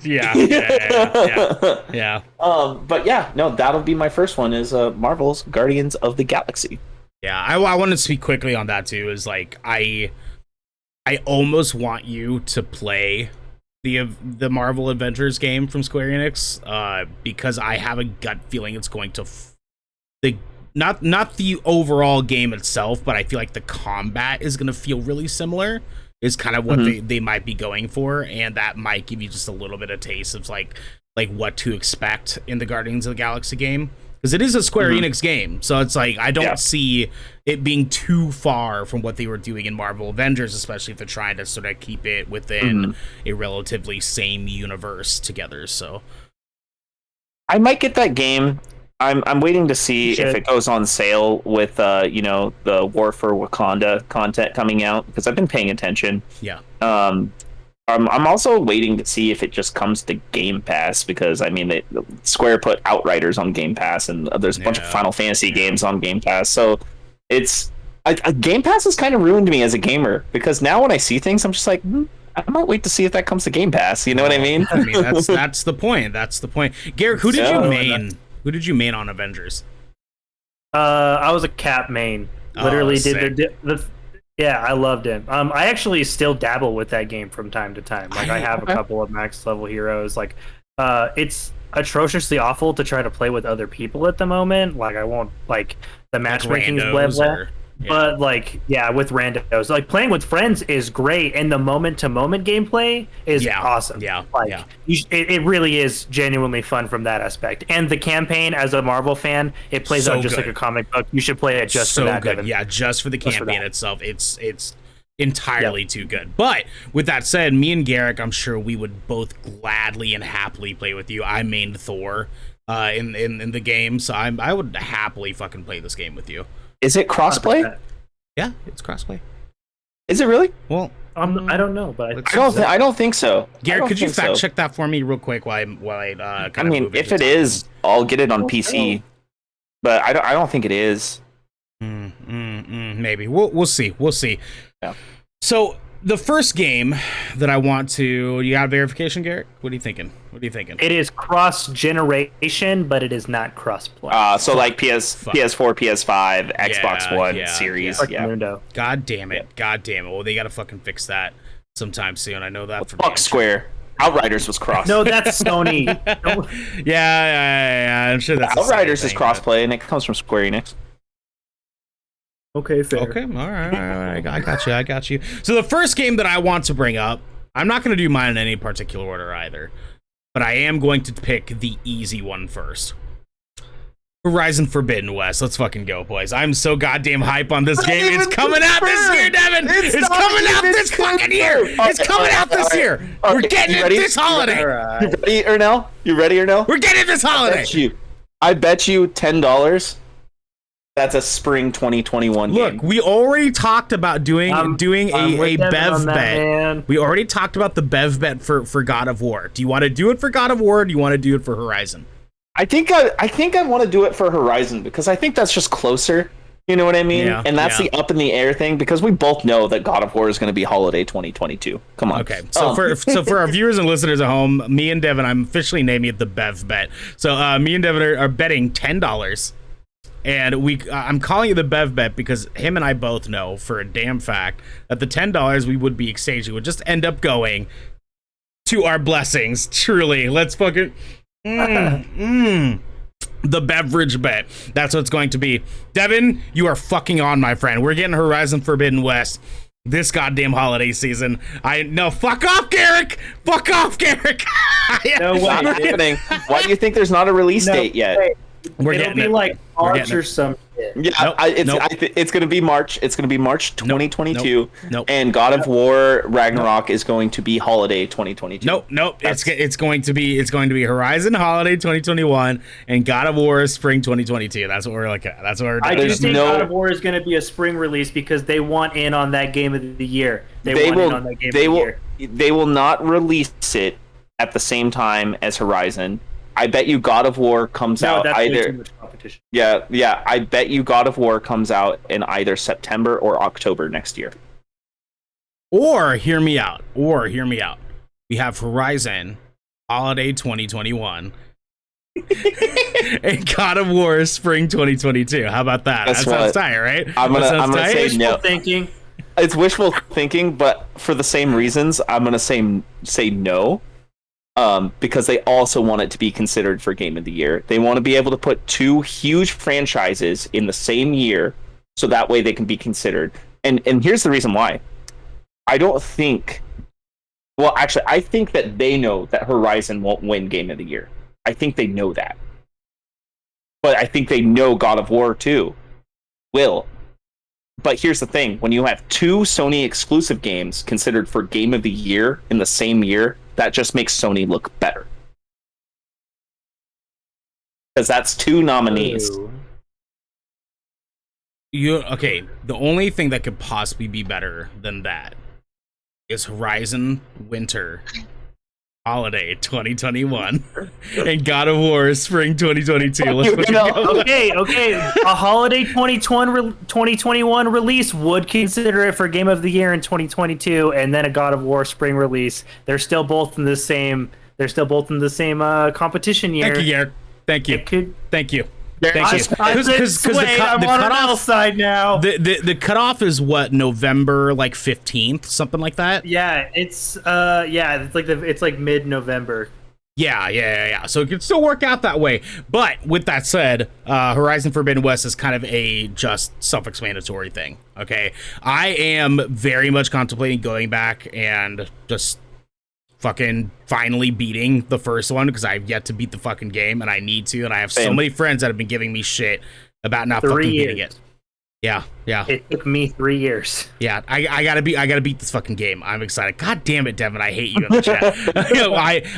[SPEAKER 2] But yeah, no, that'll be my first one is Marvel's Guardians of the Galaxy.
[SPEAKER 1] Yeah, I want to speak quickly on that too. Is like I almost want you to play the Marvel Avengers game from Square Enix, because I have a gut feeling it's going to not the overall game itself, but I feel like the combat is going to feel really similar. Is kind of what they might be going for, and that might give you just a little bit of taste of like what to expect in the Guardians of the Galaxy game, because it is a Square Enix game, so it's like I don't see it being too far from what they were doing in Marvel Avengers, especially if they're trying to sort of keep it within a relatively same universe together. So
[SPEAKER 2] I might get that game. I'm waiting to see if it goes on sale with the War for Wakanda content coming out, because I've been paying attention.
[SPEAKER 1] Yeah.
[SPEAKER 2] I'm also waiting to see if it just comes to Game Pass, because I mean Square put Outriders on Game Pass, and there's a bunch of Final Fantasy games on Game Pass. So it's Game Pass has kind of ruined me as a gamer, because now when I see things, I'm just like, I might wait to see if that comes to Game Pass. You know what I mean?
[SPEAKER 1] I mean that's the point. That's the point. Garrick, who did you main? Who did you main on Avengers?
[SPEAKER 3] I was a Cap main. Literally yeah, I loved him. I actually still dabble with that game from time to time. Like I have a couple of max level heroes. Like it's atrociously awful to try to play with other people at the moment. Like I won't like the matchmaking's blah blah. But like with randos, like playing with friends is great, and the moment to moment gameplay is awesome. It really is genuinely fun from that aspect. And the campaign, as a Marvel fan, it plays out just like a comic book. You should play it just for that.
[SPEAKER 1] Good. Yeah, just for the campaign itself. It's entirely too good. But with that said, me and Garrick, I'm sure we would both gladly and happily play with you. I mained Thor in the game, so I would happily fucking play this game with you.
[SPEAKER 2] Is it crossplay?
[SPEAKER 1] Yeah, it's crossplay.
[SPEAKER 2] Is it really?
[SPEAKER 1] Well,
[SPEAKER 3] I don't know, but
[SPEAKER 2] I don't think so.
[SPEAKER 1] Garrett, could you fact check that for me real quick while I
[SPEAKER 2] I mean, if it is, I'll get it on PC. But I don't think it is.
[SPEAKER 1] Maybe we'll see. We'll see.
[SPEAKER 2] Yeah.
[SPEAKER 1] So the first game that I want to, you got verification, Garrett? What are you thinking?
[SPEAKER 3] It is cross generation, but it is not cross play.
[SPEAKER 2] So like PS4, PS5, Xbox One series.
[SPEAKER 3] Yeah.
[SPEAKER 1] God damn it. Well, they gotta fucking fix that sometime soon. I know that for
[SPEAKER 2] fuck Square. Outriders was cross.
[SPEAKER 3] No, that's Sony.
[SPEAKER 1] yeah. I'm sure that's
[SPEAKER 2] Outriders is crossplay, and it comes from Square Enix.
[SPEAKER 3] Okay, fair.
[SPEAKER 1] Okay, all right. I got you. So the first game that I want to bring up, I'm not going to do mine in any particular order either, but I am going to pick the easy one first. Horizon Forbidden West. Let's fucking go, boys. I'm so goddamn hype on this game. It's coming out this year, Devin. It's coming out this fucking year. It's coming out this year. We're getting it this holiday.
[SPEAKER 2] Right. You ready, Ernell?
[SPEAKER 1] We're getting it this holiday.
[SPEAKER 2] I bet you $10. That's a spring 2021 game.
[SPEAKER 1] Look, we already talked about doing a Bev Bet. Man. We already talked about the Bev Bet for God of War. Do you want to do it for God of War, or do you want to do it for Horizon?
[SPEAKER 2] I think I want to do it for Horizon, because I think that's just closer. You know what I mean? And that's the up in the air thing, because we both know that God of War is going to be holiday 2022. Come on.
[SPEAKER 1] Okay. So for our viewers and listeners at home, me and Devin, I'm officially naming it the Bev Bet. So me and Devin are betting $10. And I'm calling it the Bev Bet because him and I both know for a damn fact that the $10 we would be exchanging would just end up going to our blessings. Truly, let's fucking the beverage bet. That's what it's going to be. Devin, you are fucking on, my friend. We're getting Horizon Forbidden West this goddamn holiday season. Fuck off, Garrick.
[SPEAKER 2] No way. Happening. Why do you think there's not a release date yet?
[SPEAKER 3] It'll be like March or some shit.
[SPEAKER 2] Yeah, it's going to be March. It's going to be March 2022. Nope. And God of War Ragnarok is going to be holiday 2022.
[SPEAKER 1] Nope. It's going to be Horizon holiday 2021 and God of War spring 2022. That's what we're looking at. That's what we're doing.
[SPEAKER 3] I do think God of War is going to be a spring release because they want in on that game of the year. They
[SPEAKER 2] will not release it at the same time as Horizon. I bet you God of War comes out either. Too much competition. Yeah. I bet you God of War comes out in either September or October next year.
[SPEAKER 1] Or hear me out. We have Horizon Holiday 2021 and God of War Spring 2022. How about that? That sounds tight, right?
[SPEAKER 2] I'm gonna say no.
[SPEAKER 3] Thinking.
[SPEAKER 2] It's wishful thinking, but for the same reasons, I'm gonna say no. Because they also want it to be considered for Game of the Year. They want to be able to put two huge franchises in the same year, so that way they can be considered. And here's the reason why. I don't think. Well, actually, I think that they know that Horizon won't win Game of the Year. I think they know that. But I think they know God of War 2 will. But here's the thing. When you have two Sony exclusive games considered for Game of the Year in the same year, that just makes Sony look better. Because that's two nominees.
[SPEAKER 1] Okay, the only thing that could possibly be better than that is Horizon Winter Holiday 2021 and God of War Spring 2022.
[SPEAKER 3] Okay. A Holiday 2021 release would consider it for Game of the Year in 2022, and then a God of War Spring release. They're still both in the same. Competition year.
[SPEAKER 1] Thank you, Garrick. Thank you. Thank you. Because
[SPEAKER 3] I'm on Ernell's side now.
[SPEAKER 1] The cutoff is what, November 15th, something like that.
[SPEAKER 3] Yeah, it's like mid-November.
[SPEAKER 1] Yeah. So it could still work out that way. But with that said, Horizon Forbidden West is kind of a just self-explanatory thing. Okay, I am very much contemplating going back and just fucking finally beating the first one, because I've yet to beat the fucking game, and I need to, and I have so many friends that have been giving me shit about not fucking beating it. Yeah.
[SPEAKER 3] It took me 3 years.
[SPEAKER 1] Yeah, I gotta beat this fucking game. I'm excited. God damn it, Devin, I hate you in the chat.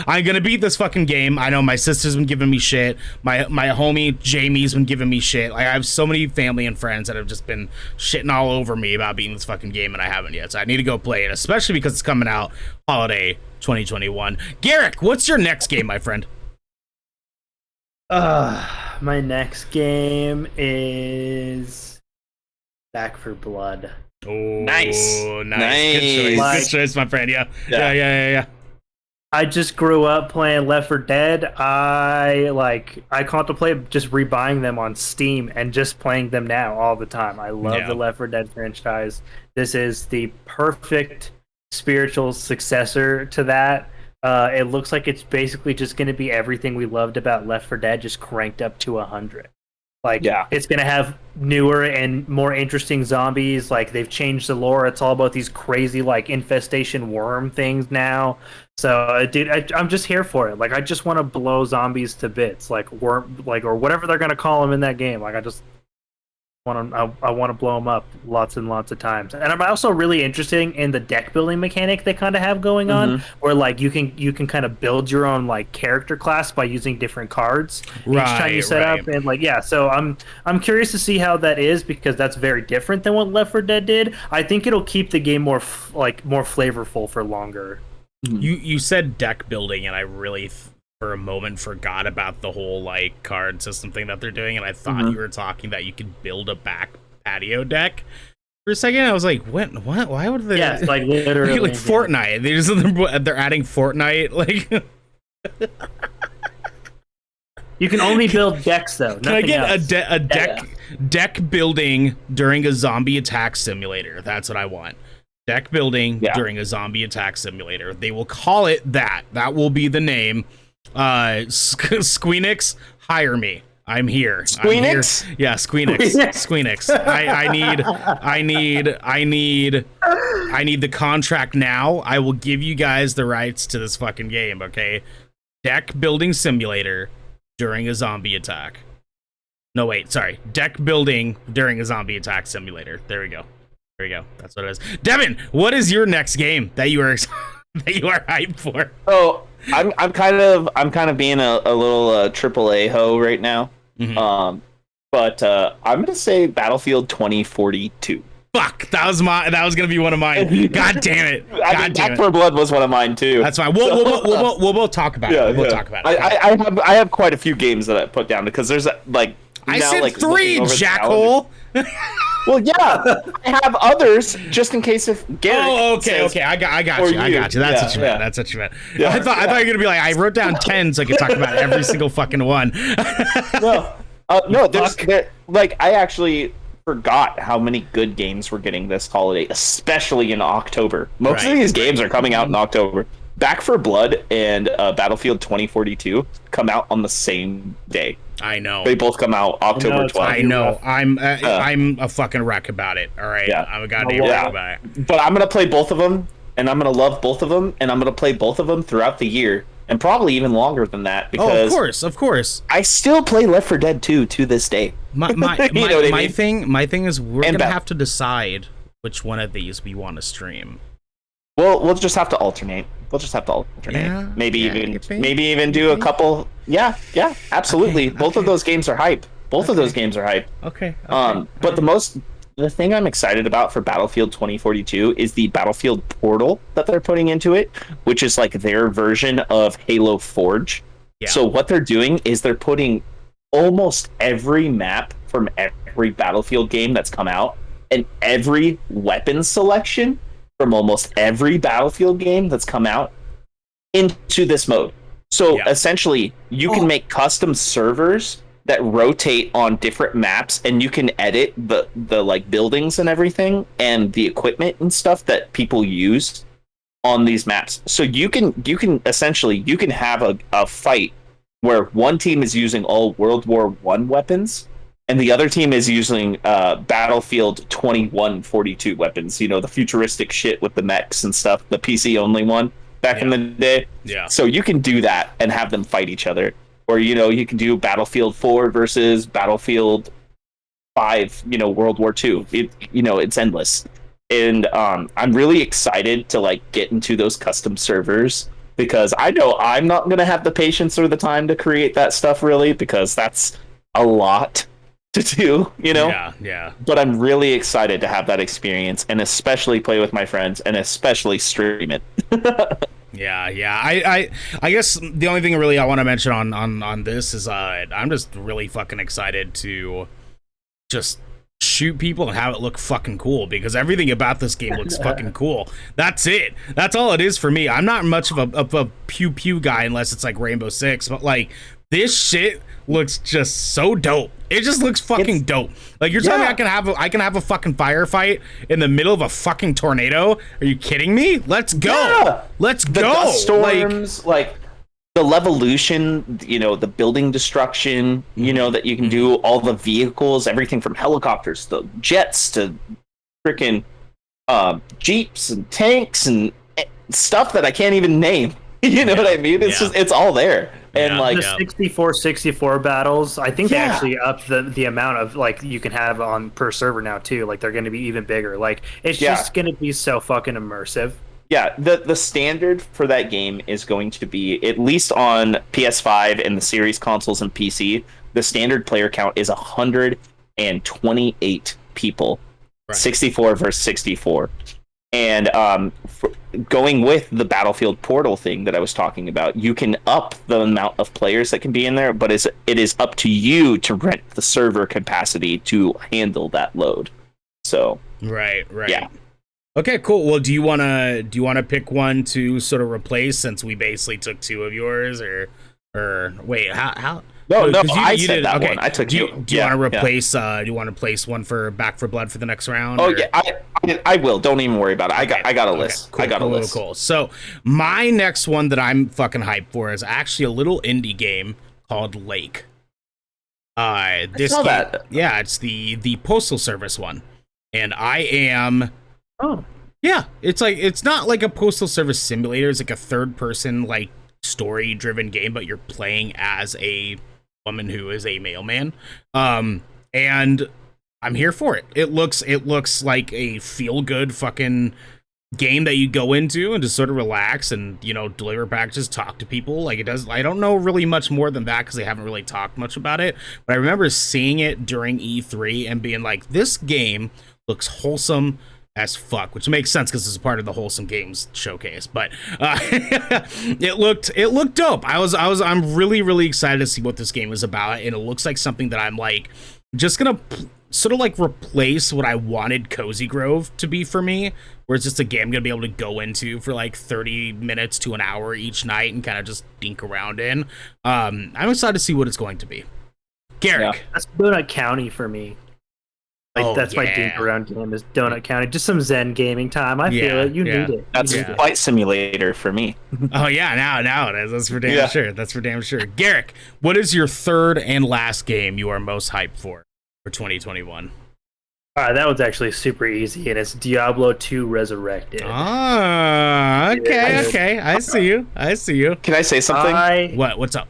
[SPEAKER 1] I'm gonna beat this fucking game. I know my sister's been giving me shit. My homie Jamie's been giving me shit. I have so many family and friends that have just been shitting all over me about beating this fucking game, and I haven't yet. So I need to go play it, especially because it's coming out holiday 2021. Garrick, what's your next game, my friend?
[SPEAKER 3] My next game is Back 4 Blood.
[SPEAKER 1] Oh, nice. Good choice, my friend. Yeah.
[SPEAKER 3] I just grew up playing Left 4 Dead. I contemplate just rebuying them on Steam and just playing them now all the time. I love the Left 4 Dead franchise. This is the perfect spiritual successor to that. It looks like it's basically just going to be everything we loved about Left 4 Dead, just cranked up to 100. It's going to have newer and more interesting zombies. They've changed the lore. It's all about these crazy, infestation worm things now. So, dude, I'm just here for it. I just want to blow zombies to bits, or whatever they're going to call them in that game. I want to blow them up lots and lots of times. And I'm also really interested in the deck building mechanic they kind of have going on, where you can kind of build your own character class by using different cards each time you set up. And so I'm curious to see how that is, because that's very different than what Left 4 Dead did. I think it'll keep the game more more flavorful for longer.
[SPEAKER 1] You said deck building, and I really for a moment forgot about the whole card system thing that they're doing, and I thought you were talking that you could build a back patio deck. For a second, I was like, "What? Why would they?"
[SPEAKER 3] Yeah, literally
[SPEAKER 1] Fortnite. They're adding Fortnite.
[SPEAKER 3] You can only build decks though.
[SPEAKER 1] Can I get a deck building during a zombie attack simulator? That's what I want. Deck building during a zombie attack simulator. They will call it that. That will be the name. Squeenix, hire me. I'm here.
[SPEAKER 2] Squeenix?
[SPEAKER 1] Yeah, Squeenix. I need the contract now. I will give you guys the rights to this fucking game, okay? Deck building simulator during a zombie attack. No, wait, sorry. Deck building during a zombie attack simulator. There we go. That's what it is. Devin, what is your next game that you are hyped for?
[SPEAKER 2] Oh, I'm kind of being a little AAA hoe right now. But I'm gonna say Battlefield 2042.
[SPEAKER 1] Fuck, that was gonna be one of mine. God damn it!
[SPEAKER 2] Back 4 Blood was one of mine too.
[SPEAKER 1] That's fine. We'll talk about it. We'll talk about it.
[SPEAKER 2] I have quite a few games that I put down, because there's I said
[SPEAKER 1] 3, jackhole.
[SPEAKER 2] Well, yeah, I have others just in case if Garrick.
[SPEAKER 1] Oh, okay. I got you. I got you. That's what you meant.
[SPEAKER 2] Yeah.
[SPEAKER 1] That's what you meant.
[SPEAKER 2] Yeah.
[SPEAKER 1] I thought you were gonna be like, I wrote down 10 so I could talk about every single fucking one.
[SPEAKER 2] No, like I actually forgot how many good games we're getting this holiday, especially in October. Most of these games are coming out in October. Back for Blood and Battlefield 2042 come out on the same day.
[SPEAKER 1] I know.
[SPEAKER 2] They both come out October 12th.
[SPEAKER 1] I know. I'm a fucking wreck about it. All right.
[SPEAKER 2] Yeah.
[SPEAKER 1] I'm a goddamn wreck about it.
[SPEAKER 2] But I'm gonna play both of them, and I'm gonna love both of them, and I'm gonna play both of them throughout the year, and probably even longer than that. Because
[SPEAKER 1] of course.
[SPEAKER 2] I still play Left 4 Dead 2 to this day.
[SPEAKER 1] My thing is we're gonna have to decide which one of these we want to stream.
[SPEAKER 2] Well, we'll just have to alternate.
[SPEAKER 1] Yeah,
[SPEAKER 2] maybe even do a couple. Yeah, absolutely.
[SPEAKER 1] Okay,
[SPEAKER 2] Both of those games are hype.
[SPEAKER 1] Okay.
[SPEAKER 2] But the thing I'm excited about for Battlefield 2042 is the Battlefield portal that they're putting into it, which is like their version of Halo Forge. Yeah. So what they're doing is they're putting almost every map from every Battlefield game that's come out and every weapon selection from almost every Battlefield game that's come out into this mode. So essentially, you can make custom servers that rotate on different maps, and you can edit the like buildings and everything and the equipment and stuff that people use on these maps. So you can essentially have a fight where one team is using all World War I weapons and the other team is using Battlefield 2142 weapons, the futuristic shit with the mechs and stuff, the PC only one back in the day. Yeah. So you can do that and have them fight each other. Or, you can do Battlefield 4 versus Battlefield 5, World War II. It's endless. And I'm really excited to like get into those custom servers because I know I'm not going to have the patience or the time to create that stuff really, because that's a lot to do, Yeah. But I'm really excited to have that experience and especially play with my friends and especially stream it.
[SPEAKER 1] Yeah. I guess the only thing really I want to mention on this is I'm just really fucking excited to just shoot people and have it look fucking cool, because everything about this game looks fucking cool. That's it. That's all it is for me. I'm not much of a pew pew guy unless it's like Rainbow Six, but like this shit looks just so dope. It just looks fucking dope. Like you're telling me I can have a fucking firefight in the middle of a fucking tornado? Are you kidding me? Let's go. Yeah. Let's go.
[SPEAKER 2] Dust storms, like the Levolution, the building destruction, that you can do, all the vehicles, everything from helicopters to jets to freaking jeeps and tanks and stuff that I can't even name. You know what I mean? It's just, it's all there. And like
[SPEAKER 3] the 64 battles, I think they actually upped the amount of like you can have on per server now too. Like they're going to be even bigger. Like it's just going to be so fucking immersive.
[SPEAKER 2] Yeah, the standard for that game is going to be, at least on PS5 and the series consoles and PC, the standard player count is 128 people. Right. 64 versus 64. And going with the Battlefield portal thing that I was talking about, you can up the amount of players that can be in there, but it is up to you to rent the server capacity to handle that load. So
[SPEAKER 1] right.
[SPEAKER 2] Yeah.
[SPEAKER 1] Okay, cool. Well, do you wanna pick one to sort of replace, since we basically took two of yours, or wait, how?
[SPEAKER 2] No, I said that one. I took you.
[SPEAKER 1] Do you want to replace? Do you want to place one for Back for Blood for the next round?
[SPEAKER 2] Oh yeah, I will. Don't even worry about it. I got a list.
[SPEAKER 1] Cool,
[SPEAKER 2] I got a list.
[SPEAKER 1] Cool. So my next one that I'm fucking hyped for is actually a little indie game called Lake. This
[SPEAKER 2] I saw
[SPEAKER 1] game,
[SPEAKER 2] that.
[SPEAKER 1] Yeah, it's the Postal Service one, and I am.
[SPEAKER 3] Oh.
[SPEAKER 1] Yeah, it's not like a Postal Service simulator. It's like a third person like story driven game, but you're playing as a woman who is a mailman. And I'm here for it. It looks like a feel good fucking game that you go into and just sort of relax and, deliver packages, talk to people like it does. I don't know really much more than that because they haven't really talked much about it, but I remember seeing it during E3 and being like, this game looks wholesome as fuck, which makes sense because it's a part of the Wholesome Games showcase. But it looked dope. I'm really excited to see what this game is about, and it looks like something that I'm like just gonna sort of like replace what I wanted Cozy Grove to be for me, where it's just a game I'm gonna be able to go into for like 30 minutes to an hour each night and kind of just dink around in. I'm excited to see what it's going to be. Garrick.
[SPEAKER 2] Yeah.
[SPEAKER 3] That's Donut County for me. Like that's my dink around game is Donut County. Just some Zen gaming time. I feel it. You need it.
[SPEAKER 2] That's Flight Simulator for me.
[SPEAKER 1] Oh yeah, now it is. That's for damn sure. That's for damn sure. Garrick, what is your third and last game you are most hyped for 2021?
[SPEAKER 3] That one's actually super easy, and it's Diablo 2 Resurrected.
[SPEAKER 1] Ah, okay. I see you.
[SPEAKER 2] Can I say something?
[SPEAKER 1] What's up?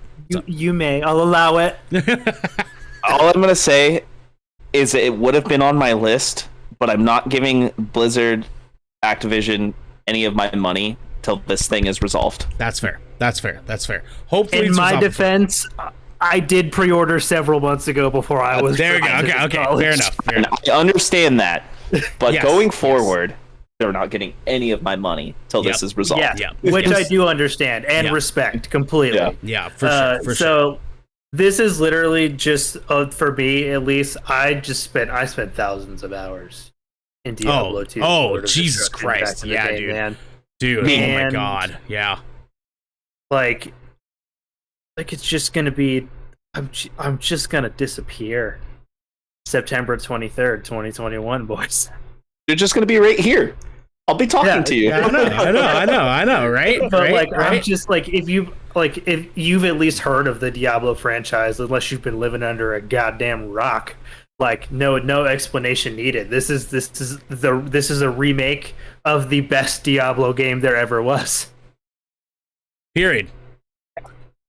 [SPEAKER 3] You may. I'll allow it.
[SPEAKER 2] All I'm gonna say is it would have been on my list, but I'm not giving Blizzard, Activision any of my money till this thing is resolved.
[SPEAKER 1] That's fair. Hopefully,
[SPEAKER 3] in my defense, I did pre-order several months ago before I was.
[SPEAKER 1] There you go. Okay. Fair enough.
[SPEAKER 2] I understand that, but going forward, they're not getting any of my money till this is resolved.
[SPEAKER 3] Yeah. Which I do understand and respect completely.
[SPEAKER 1] Yeah, for sure.
[SPEAKER 3] So this is literally just for me at least. I spent thousands of hours in Diablo 2.
[SPEAKER 1] Oh, Jesus Christ! Yeah, dude.
[SPEAKER 3] Man.
[SPEAKER 1] Dude, oh my God, yeah.
[SPEAKER 3] Like it's just gonna be. I'm just gonna disappear. September 23rd, 2021, boys.
[SPEAKER 2] You're just gonna be right here. I'll be talking to you.
[SPEAKER 1] I know, right?
[SPEAKER 3] But
[SPEAKER 1] right,
[SPEAKER 3] I'm just if you've at least heard of the Diablo franchise, unless you've been living under a goddamn rock, no explanation needed. This is a remake of the best Diablo game there ever was.
[SPEAKER 1] Period.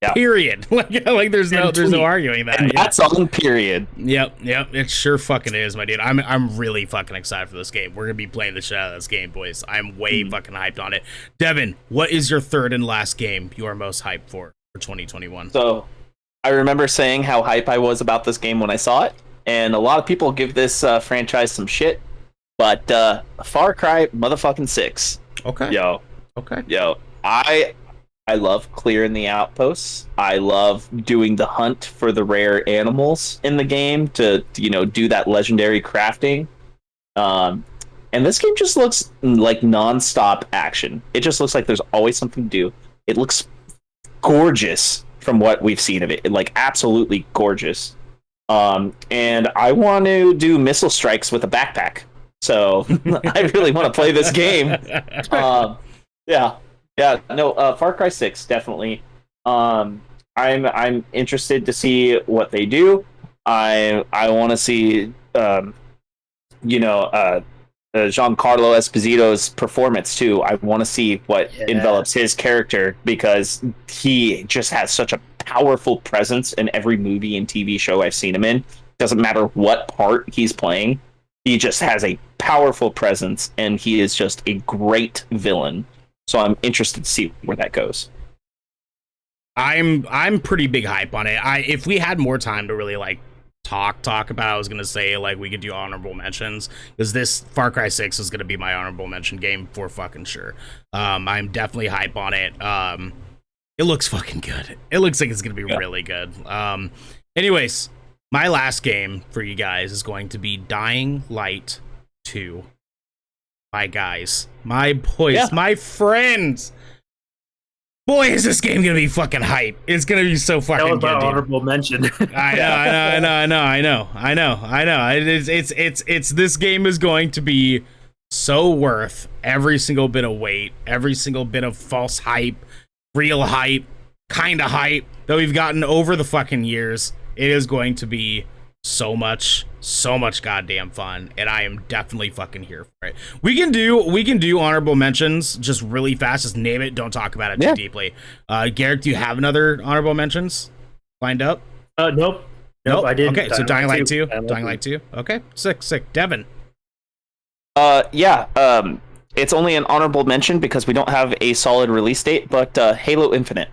[SPEAKER 2] Yeah.
[SPEAKER 1] Period. Like there's no arguing that.
[SPEAKER 2] And that's on period.
[SPEAKER 1] Yep. It sure fucking is, my dude. I'm really fucking excited for this game. We're gonna be playing the shit out of this game, boys. I'm way fucking hyped on it. Devin, what is your third and last game you are most hyped for 2021?
[SPEAKER 2] So, I remember saying how hype I was about this game when I saw it, and a lot of people give this franchise some shit, but Far Cry motherfucking 6.
[SPEAKER 1] Okay.
[SPEAKER 2] Yo, I love clearing the outposts. I love doing the hunt for the rare animals in the game to do that legendary crafting. And this game just looks like non-stop action. It just looks like there's always something to do. It looks gorgeous from what we've seen of it. Like absolutely gorgeous. And I want to do missile strikes with a backpack. So I really want to play this game. Far Cry 6 definitely. I'm interested to see what they do. I want to see Giancarlo Esposito's performance too. I want to see what envelops his character, because he just has such a powerful presence in every movie and TV show I've seen him in. Doesn't matter what part he's playing, he just has a powerful presence, and he is just a great villain. So I'm interested to see where that goes.
[SPEAKER 1] I'm pretty big hype on it. If we had more time to really talk about, I was gonna say we could do honorable mentions, because this Far Cry 6 is gonna be my honorable mention game for fucking sure. I'm definitely hype on it. It looks fucking good. It looks like it's gonna be really good. Anyways, my last game for you guys is going to be Dying Light 2. My guys, my boys, my friends. Boy, is this game gonna be fucking hype. It's gonna be so fucking good.
[SPEAKER 3] That was my honorable mention.
[SPEAKER 1] I know. It's this game is going to be so worth every single bit of weight, every single bit of false hype, real hype, kind of hype that we've gotten over the fucking years. It is going to be so much goddamn fun, and I am definitely fucking here for it. We can do honorable mentions just really fast. Just name it. Don't talk about it too deeply. Garrick, do you have another honorable mentions lined up?
[SPEAKER 3] Nope. I didn't.
[SPEAKER 1] Okay, so Dying Light 2. Dying Light 2. Okay, sick. Devin.
[SPEAKER 2] It's only an honorable mention because we don't have a solid release date, but Halo Infinite.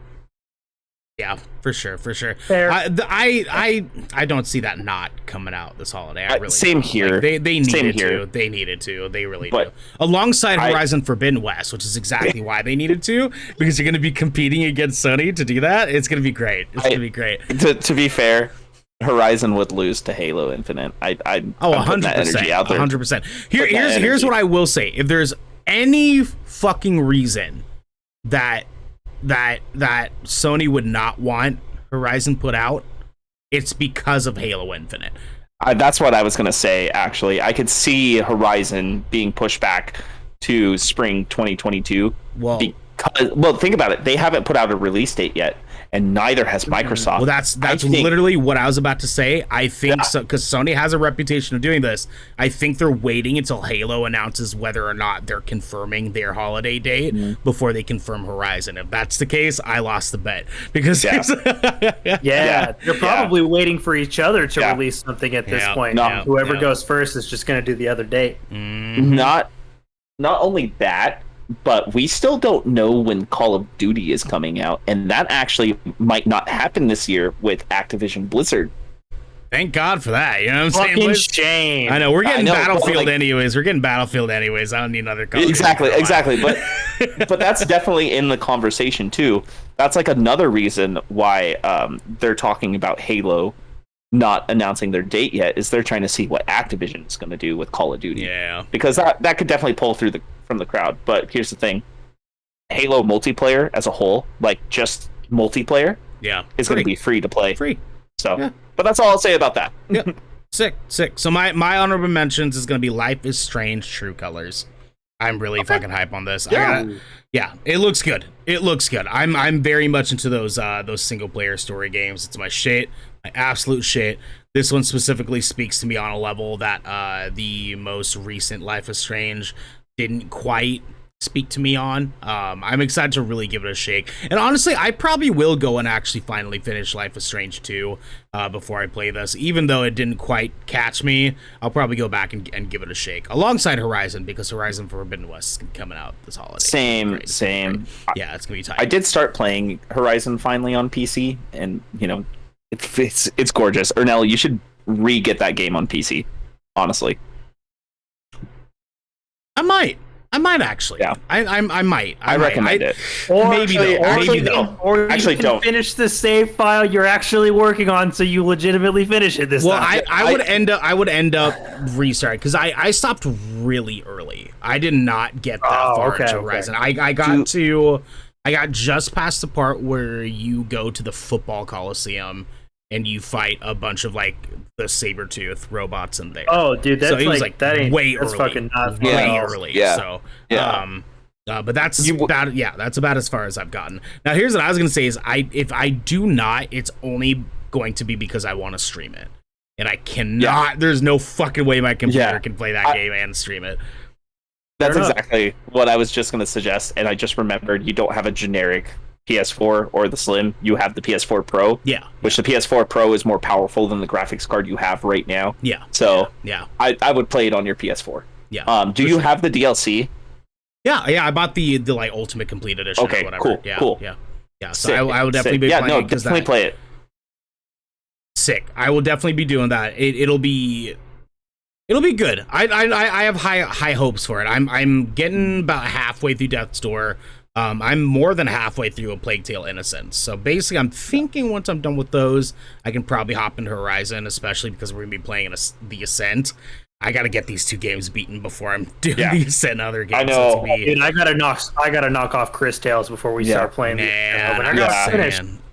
[SPEAKER 1] Yeah, for sure.
[SPEAKER 3] Fair.
[SPEAKER 1] I don't see that not coming out this holiday. I really
[SPEAKER 2] same
[SPEAKER 1] don't.
[SPEAKER 2] here.
[SPEAKER 1] They needed to. They needed to. They really do. Alongside Horizon Forbidden West, which is exactly why they needed to, because you're going to be competing against Sony to do that. It's going to be great. It's going to be great.
[SPEAKER 2] To be fair, Horizon would lose to Halo Infinite. I'm putting that energy out there.
[SPEAKER 1] 100%. Here's what I will say. If there's any fucking reason that Sony would not want Horizon put out, it's because of Halo Infinite.
[SPEAKER 2] That's what I was going to say, actually. I could see Horizon being pushed back to spring 2022.
[SPEAKER 1] Well,
[SPEAKER 2] think about it. They haven't put out a release date yet, and neither has Microsoft.
[SPEAKER 1] Well, that's literally what I was about to say. I think so, because Sony has a reputation of doing this. I think they're waiting until Halo announces whether or not they're confirming their holiday date before they confirm Horizon. If that's the case, I lost the bet because
[SPEAKER 3] they're probably waiting for each other to release something at this point. Whoever goes first is just going to do the other date.
[SPEAKER 2] Not only that, but we still don't know when Call of Duty is coming out, and that actually might not happen this year with Activision-Blizzard.
[SPEAKER 1] Thank God for that. You know what I'm saying?
[SPEAKER 3] Fucking shame.
[SPEAKER 1] I know we're getting Battlefield anyways. I don't need another Call of Duty.
[SPEAKER 2] Exactly. But that's definitely in the conversation too. That's like another reason why they're talking about Halo not announcing their date yet, is they're trying to see what Activision is going to do with Call of Duty.
[SPEAKER 1] Yeah.
[SPEAKER 2] Because that could definitely pull through from the crowd. But here's the thing. Halo multiplayer as a whole, like just multiplayer, is going to be free to play.
[SPEAKER 1] Free.
[SPEAKER 2] So, but that's all I'll say about that.
[SPEAKER 1] Yeah. Sick. So my honorable mentions is going to be Life is Strange True Colors. I'm really fucking hype on this. Yeah, it looks good. I'm very much into those single player story games. It's my shit. My absolute shit. This one specifically speaks to me on a level that the most recent Life is Strange didn't quite speak to me on. I'm excited to really give it a shake. And honestly, I probably will go and actually finally finish Life is Strange 2 before I play this. Even though it didn't quite catch me, I'll probably go back and give it a shake. Alongside Horizon, because Horizon Forbidden West is coming out this holiday.
[SPEAKER 2] Same.
[SPEAKER 1] Yeah, it's going to be tight.
[SPEAKER 2] I did start playing Horizon finally on PC, and, you know, it's gorgeous. Ernell, you should re-get that game on PC, honestly.
[SPEAKER 1] I might actually.
[SPEAKER 2] Yeah.
[SPEAKER 1] I might.
[SPEAKER 2] I recommend it.
[SPEAKER 3] Or
[SPEAKER 1] maybe though.
[SPEAKER 3] Or you
[SPEAKER 2] actually
[SPEAKER 3] can
[SPEAKER 2] don't
[SPEAKER 3] finish the save file you're actually working on, so you legitimately finish it this time.
[SPEAKER 1] I would end up restarting because I stopped really early. I did not get that far into Horizon. I got just past the part where you go to the football coliseum and you fight a bunch of like the saber-tooth robots in there.
[SPEAKER 3] Oh, dude, that's
[SPEAKER 1] so
[SPEAKER 3] like that ain't
[SPEAKER 1] way
[SPEAKER 3] that's
[SPEAKER 1] early.
[SPEAKER 3] fucking not
[SPEAKER 1] way early.
[SPEAKER 2] Yeah.
[SPEAKER 1] So but that's
[SPEAKER 2] that's
[SPEAKER 1] about as far as I've gotten. Now here's what I was gonna say is if I do not, it's only going to be because I want to stream it. And I cannot there's no fucking way my computer can play that game and stream it.
[SPEAKER 2] That's exactly what I was just gonna suggest, and I just remembered you don't have a generic PS4 or the Slim. You have the PS4 Pro, which the PS4 Pro is more powerful than the graphics card you have right now. I would play it on your PS4. Do you have the DLC?
[SPEAKER 1] I bought the like Ultimate Complete Edition.
[SPEAKER 2] Okay,
[SPEAKER 1] or whatever.
[SPEAKER 2] cool.
[SPEAKER 1] So I will definitely be playing it.
[SPEAKER 2] Definitely play it.
[SPEAKER 1] Sick. I will definitely be doing that. It'll be good. I have high hopes for it. I'm getting about halfway through Death's Door. I'm more than halfway through A Plague Tale Innocence. So basically, I'm thinking once I'm done with those, I can probably hop into Horizon, especially because we're going to be playing the Ascent. I got to get these two games beaten before I'm doing the Ascent and other games.
[SPEAKER 2] I know.
[SPEAKER 3] Dude, I gotta knock off Chris Tales before we start playing.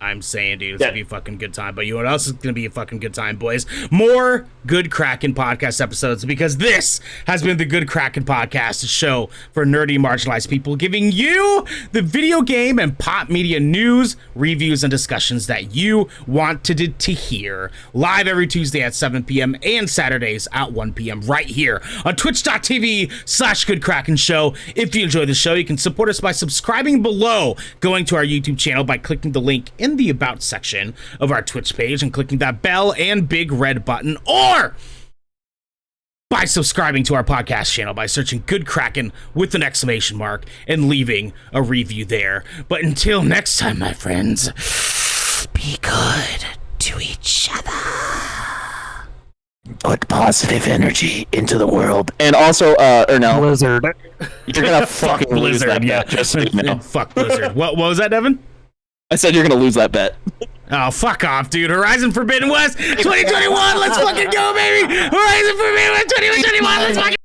[SPEAKER 1] I'm saying, dude, it's gonna be a fucking good time. But you know what else is gonna be a fucking good time, boys? More Good Kraken podcast episodes, because this has been the Good Kraken podcast, a show for nerdy marginalized people, giving you the video game and pop media news, reviews, and discussions that you wanted to hear. Live every Tuesday at 7 p.m. and Saturdays at 1 p.m. right here on twitch.tv/Good Kraken Show. If you enjoy the show, you can support us by subscribing below, going to our YouTube channel by clicking the link in the About section of our Twitch page and clicking that bell and big red button, or by subscribing to our podcast channel by searching Good Kraken with an exclamation mark and leaving a review there. But until next time, my friends, be good to each other.
[SPEAKER 2] Put positive energy into the world. And also, Ernell,
[SPEAKER 3] Blizzard.
[SPEAKER 2] You're gonna fucking lose that bet, just so you know.
[SPEAKER 1] Fuck Blizzard. What was that, Devin?
[SPEAKER 2] I said you're gonna lose that bet.
[SPEAKER 1] Oh, fuck off, dude. Horizon Forbidden West 2021. Let's fucking go, baby. Horizon Forbidden West 2021. Let's fucking